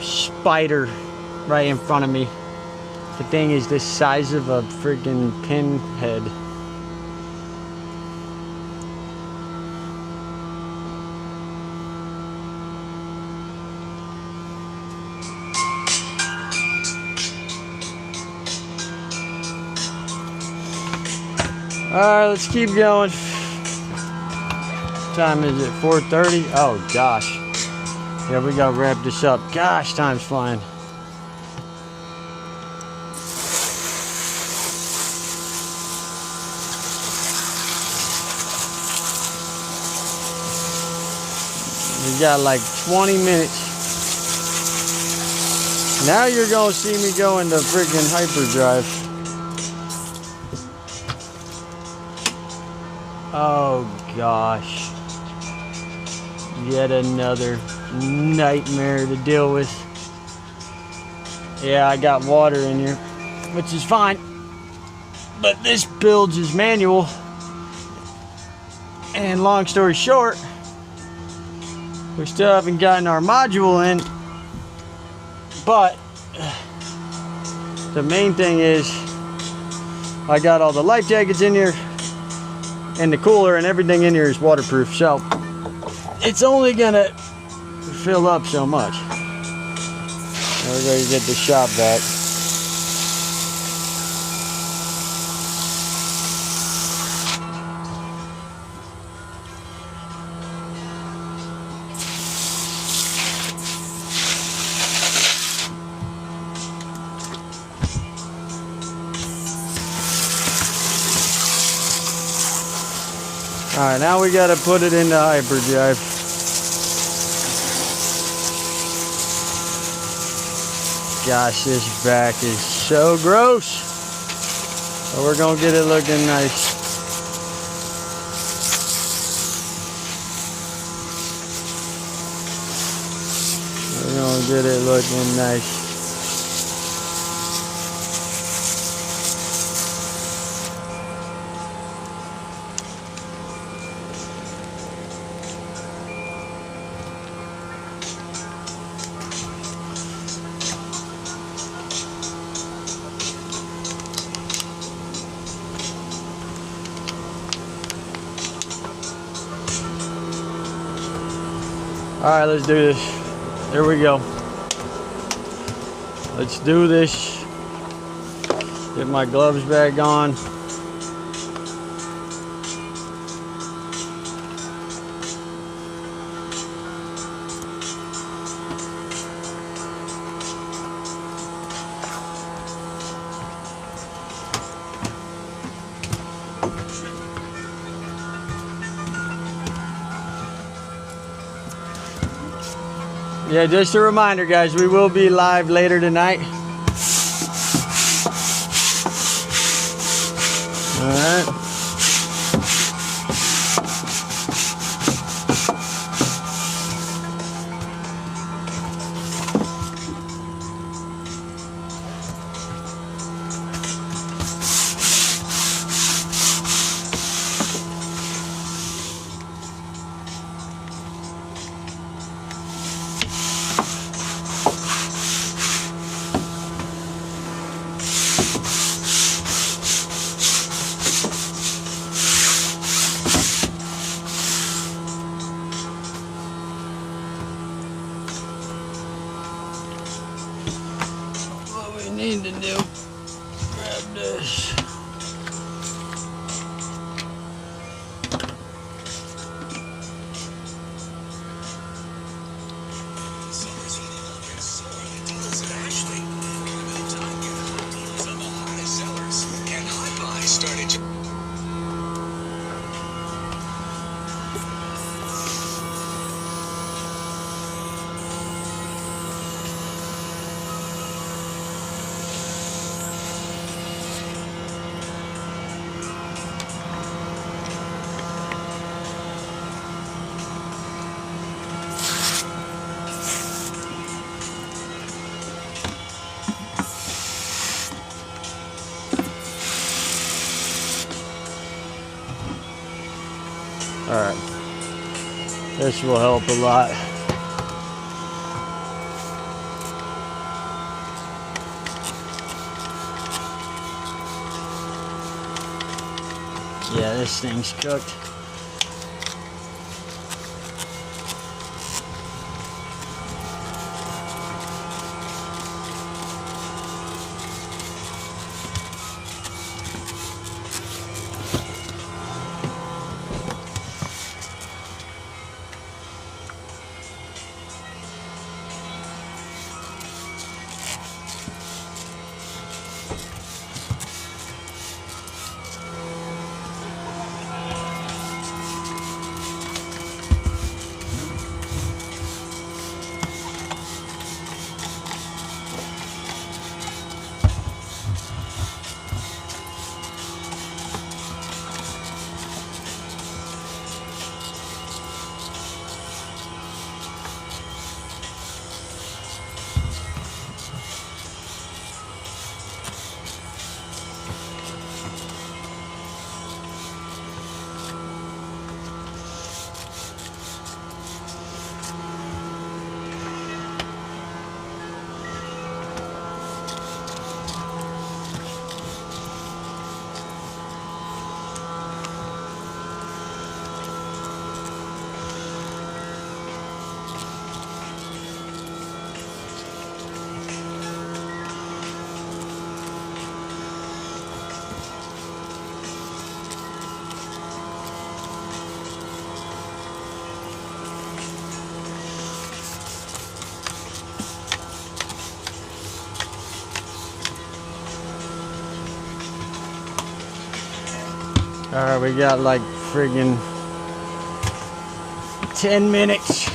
C: spider right in front of me. The thing is the size of a freaking pinhead. Alright, let's keep going. What time is it? 4:30? Oh gosh. Yeah, we gotta wrap this up. Gosh, time's flying. We got like 20 minutes. Now you're gonna see me go into freaking hyperdrive. Oh gosh. Yet another nightmare to deal with. Yeah, I got water in here, which is fine. But this builds is manual. And long story short, we still haven't gotten our module in. But the main thing is I got all the life jackets in here. And the cooler and everything in here is waterproof, so it's only gonna fill up so much. Now we're gonna get the shop vac. Alright, now we gotta put it into hyperdrive. Gosh, this vac is so gross. But we're gonna get it looking nice. We're gonna get it looking nice. Alright, let's do this. Here we go. Let's do this. Get my gloves back on. Yeah, just a reminder, guys, we will be live later tonight. All right. Need to do, grab this. All right, This will help a lot. Yeah, this thing's cooked. Alright, we got like friggin' 10 minutes.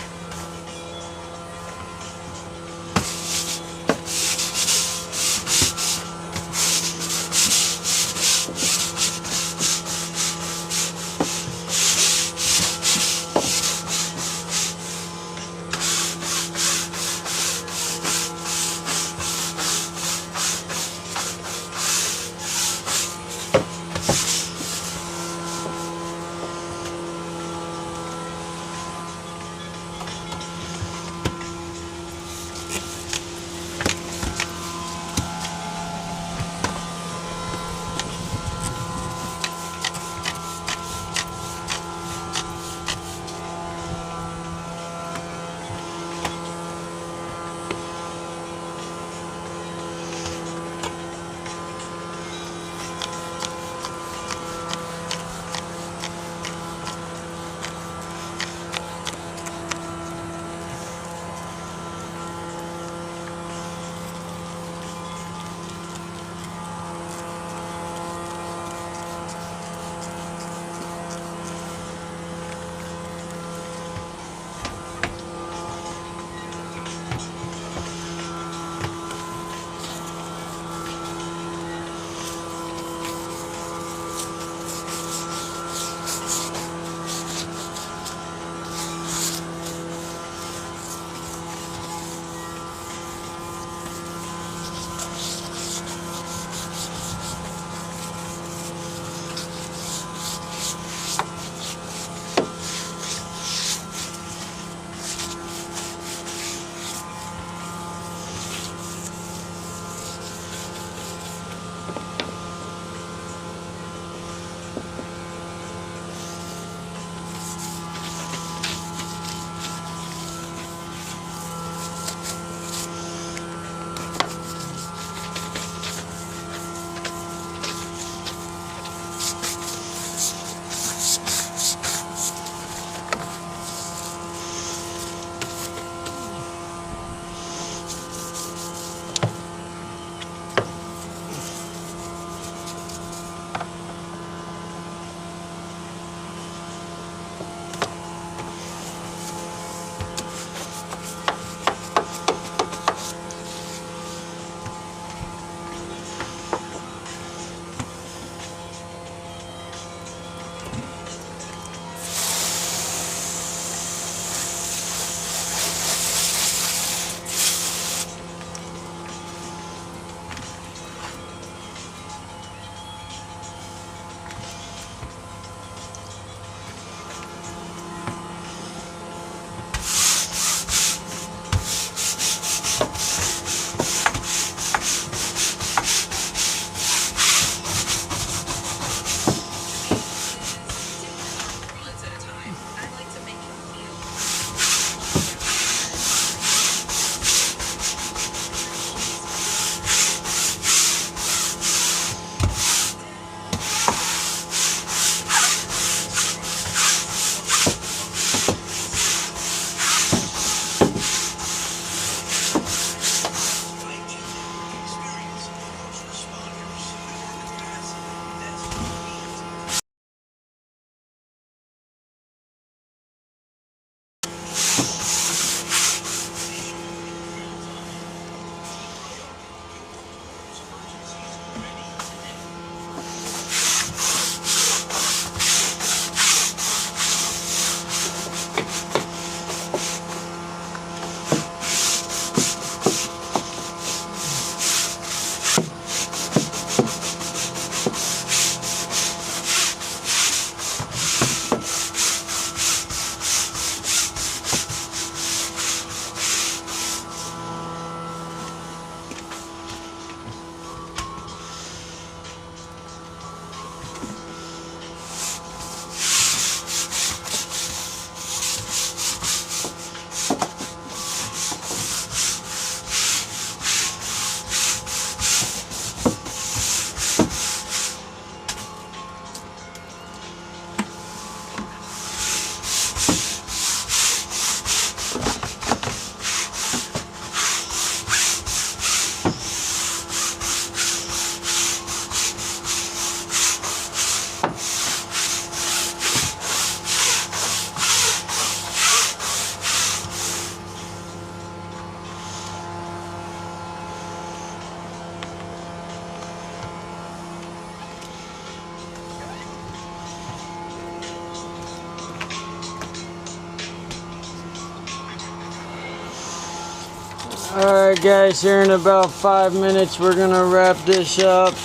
C: Alright guys, here in about 5 minutes we're gonna wrap this up.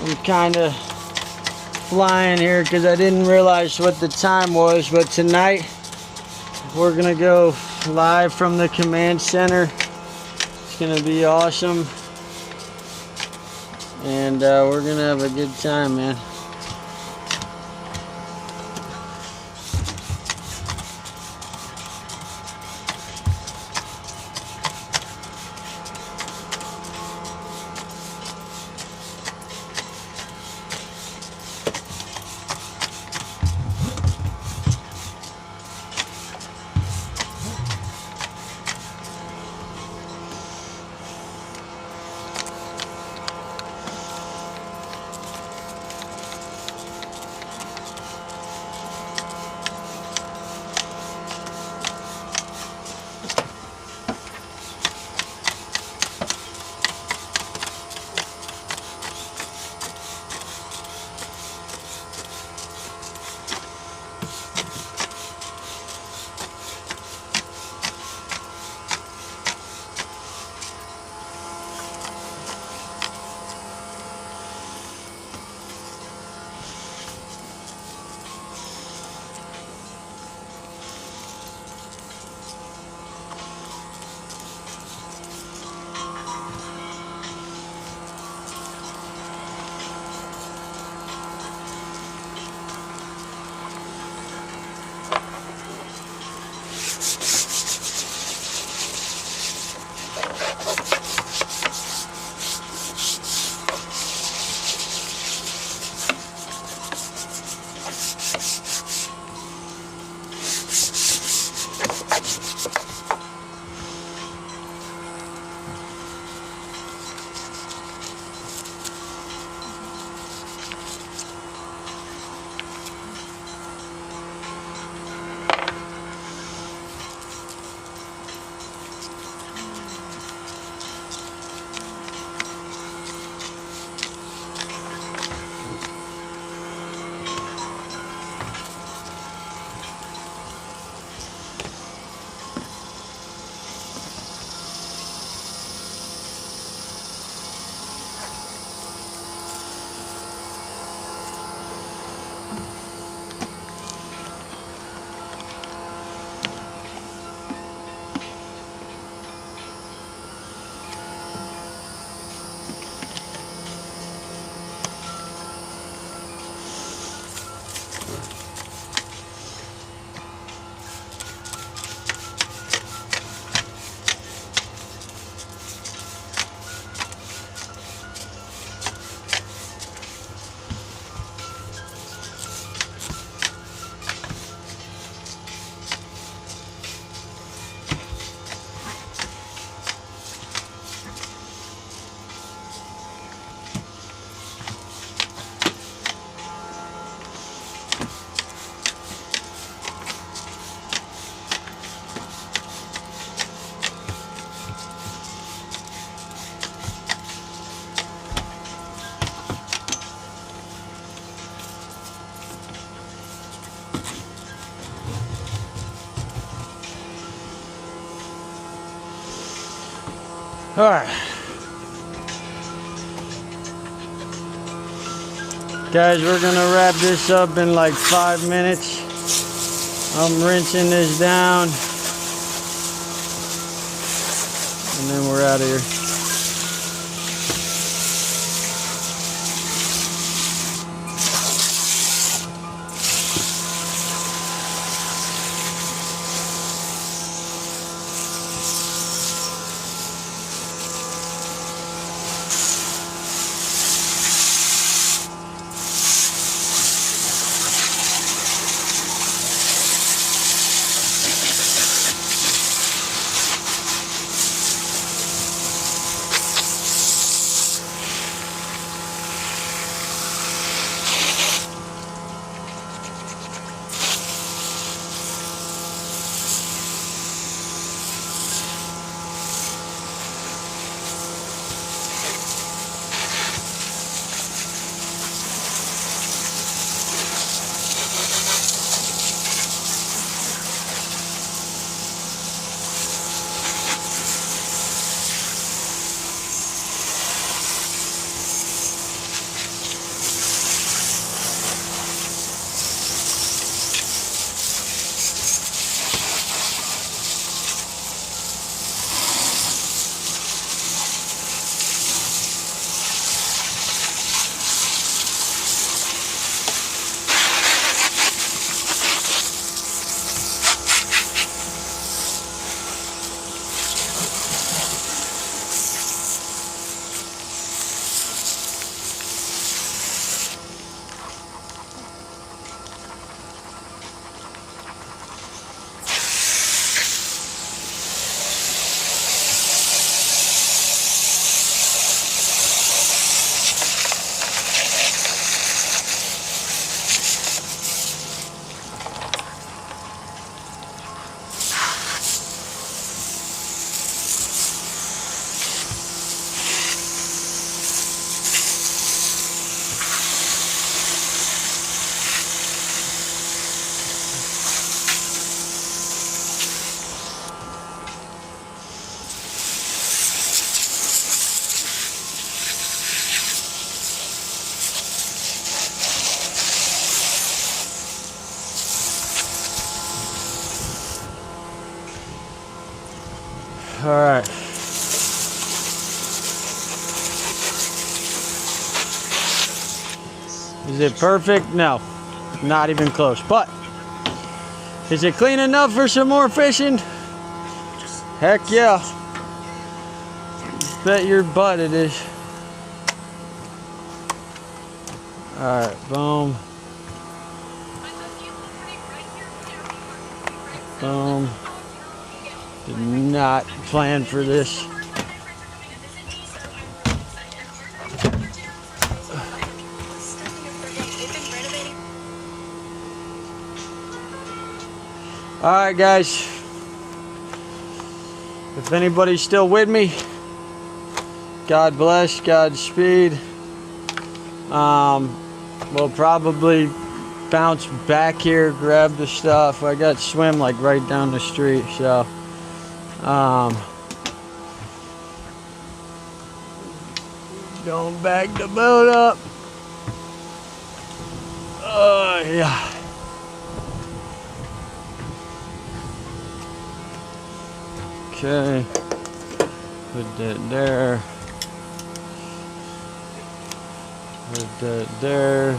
C: I'm kinda flying here because I didn't realize what the time was, but tonight we're gonna go live from the command center. It's gonna be awesome, and we're gonna have a good time, man. Alright. Guys, we're gonna wrap this up in like 5 minutes. I'm rinsing this down, and then we're out of here. Alright. Is it perfect? No. Not even close. But is it clean enough for some more fishing? Heck yeah. Bet your butt it is. Alright, boom. Boom. Did not plan for this. Alright guys, if anybody's still with me, God bless, Godspeed. We'll probably bounce back here, grab the stuff. I got swim like right down the street, so don't back the boat up. Oh yeah. Okay, put that there, put that there.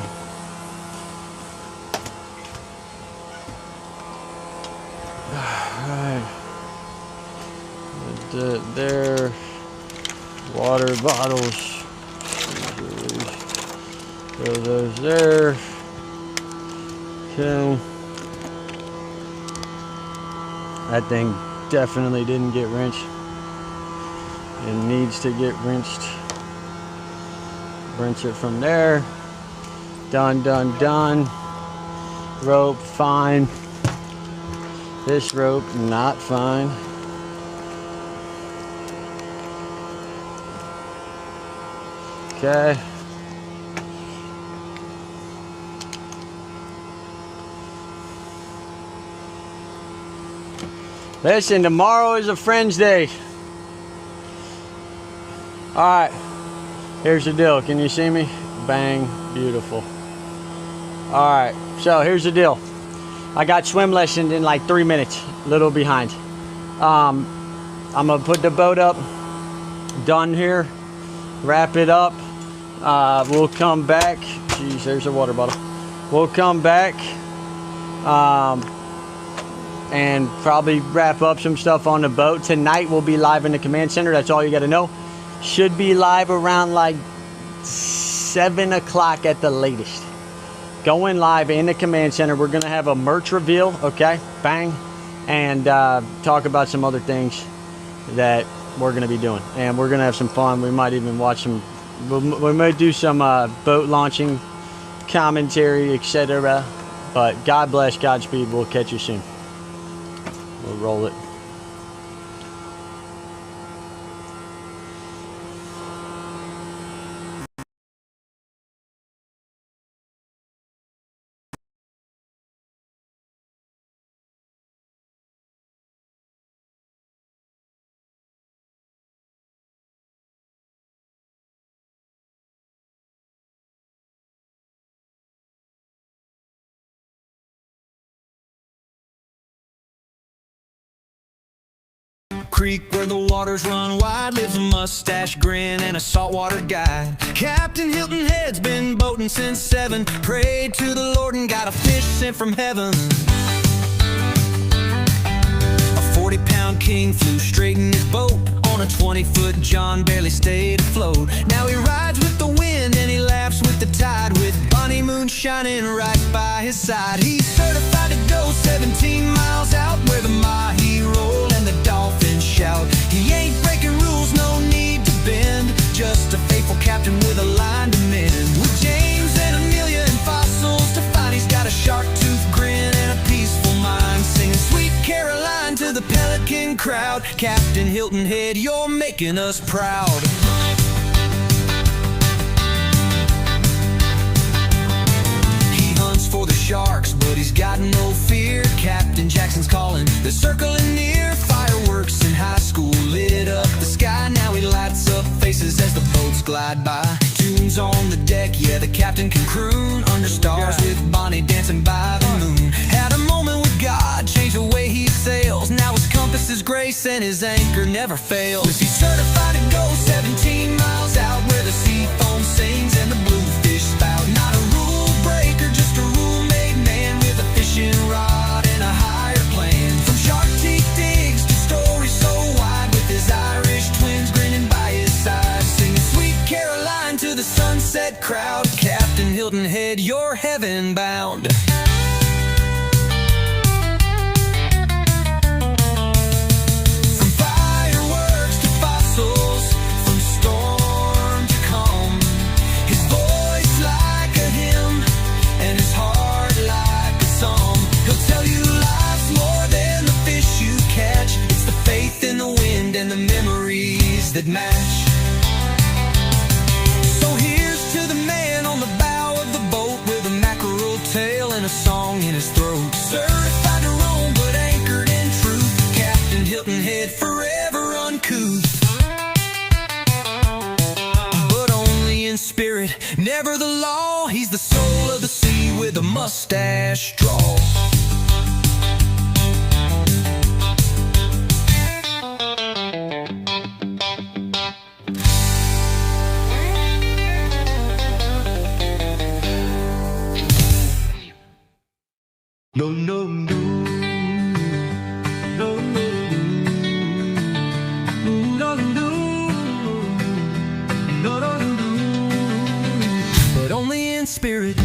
C: Alright, put that there, water bottles, throw those there. Okay, that thing definitely didn't get rinsed. It needs to get rinsed. Rinse it from there. Done, done, done. Rope, fine. This rope, not fine. Okay. Listen, tomorrow is a Friends Day. Alright, here's the deal. Can you see me? Bang, beautiful. Alright, so here's the deal. I got swim lessons in like 3 minutes, a little behind. I'm gonna put the boat up, done here, wrap it up. We'll come back. Jeez, there's a water bottle. We'll come back. And probably wrap up some stuff on the boat. Tonight we'll be live in the command center. That's all you got to know. Should be live around like 7 o'clock at the latest. Going live in the command center. We're going to have a merch reveal, okay? Bang. And talk about some other things that we're going to be doing. And we're going to have some fun. We might even watch some, we might do some boat launching commentary, etc. But God bless, Godspeed. We'll catch you soon. We'll roll it.
A: Creek where the waters run wide lives a mustache grin and a saltwater guide. Captain Hilton Head's been boating since 7. Prayed to the Lord and got a fish sent from heaven. A 40-pound king flew straight in his boat. On a 20-foot John barely stayed afloat. Now he rides with the wind and he laughs with the tide, with Bonnie Moon shining right by his side. He's certified to go 17 miles out where the mahi roll and the dolphins shout. He ain't breaking rules, no need to bend, just a faithful captain with a line to mend. With James and Amelia and fossils to find, he's got a shark tooth grin and a peaceful mind, singing Sweet Caroline to the Pelican crowd. Captain Hilton Head, you're making us proud. He hunts for the sharks, but he's got no fear. Captain Jackson's calling, they're circling near. Fireworks in high school lit up the sky. Now he lights up faces as the boats glide by. Tunes on the deck, yeah, the captain can croon under stars with Bonnie dancing by the moon. Had a moment with God, changed the way he sails. Now his compass is grace and his anchor never fails. He's certified to go 17 miles out where the sea foam sings and the bluefish spout. Not a rule breaker, just a rule-made man with a fishing rod and a higher plan. From Shark Teeth digs to stories so wide, with his Irish twins grinning by his side, singing Sweet Caroline to the sunset crowd. Captain Hilton Head, you're heaven bound. From fireworks to fossils, from storm to calm, his voice like a hymn and his heart like a song. He'll tell you life's more than the fish you catch. It's the faith in the wind and the memories that match. So here's to the man on the bow of the boat with a mackerel tail and a song in his throat. Certified to roam but anchored in truth, Captain Hilton Head forever uncouth. But only in spirit, never the law. He's the soul of the sea with a mustache draw.
B: No, no, no. No, no, no. No, no. No, no, no.
A: But only in spirit,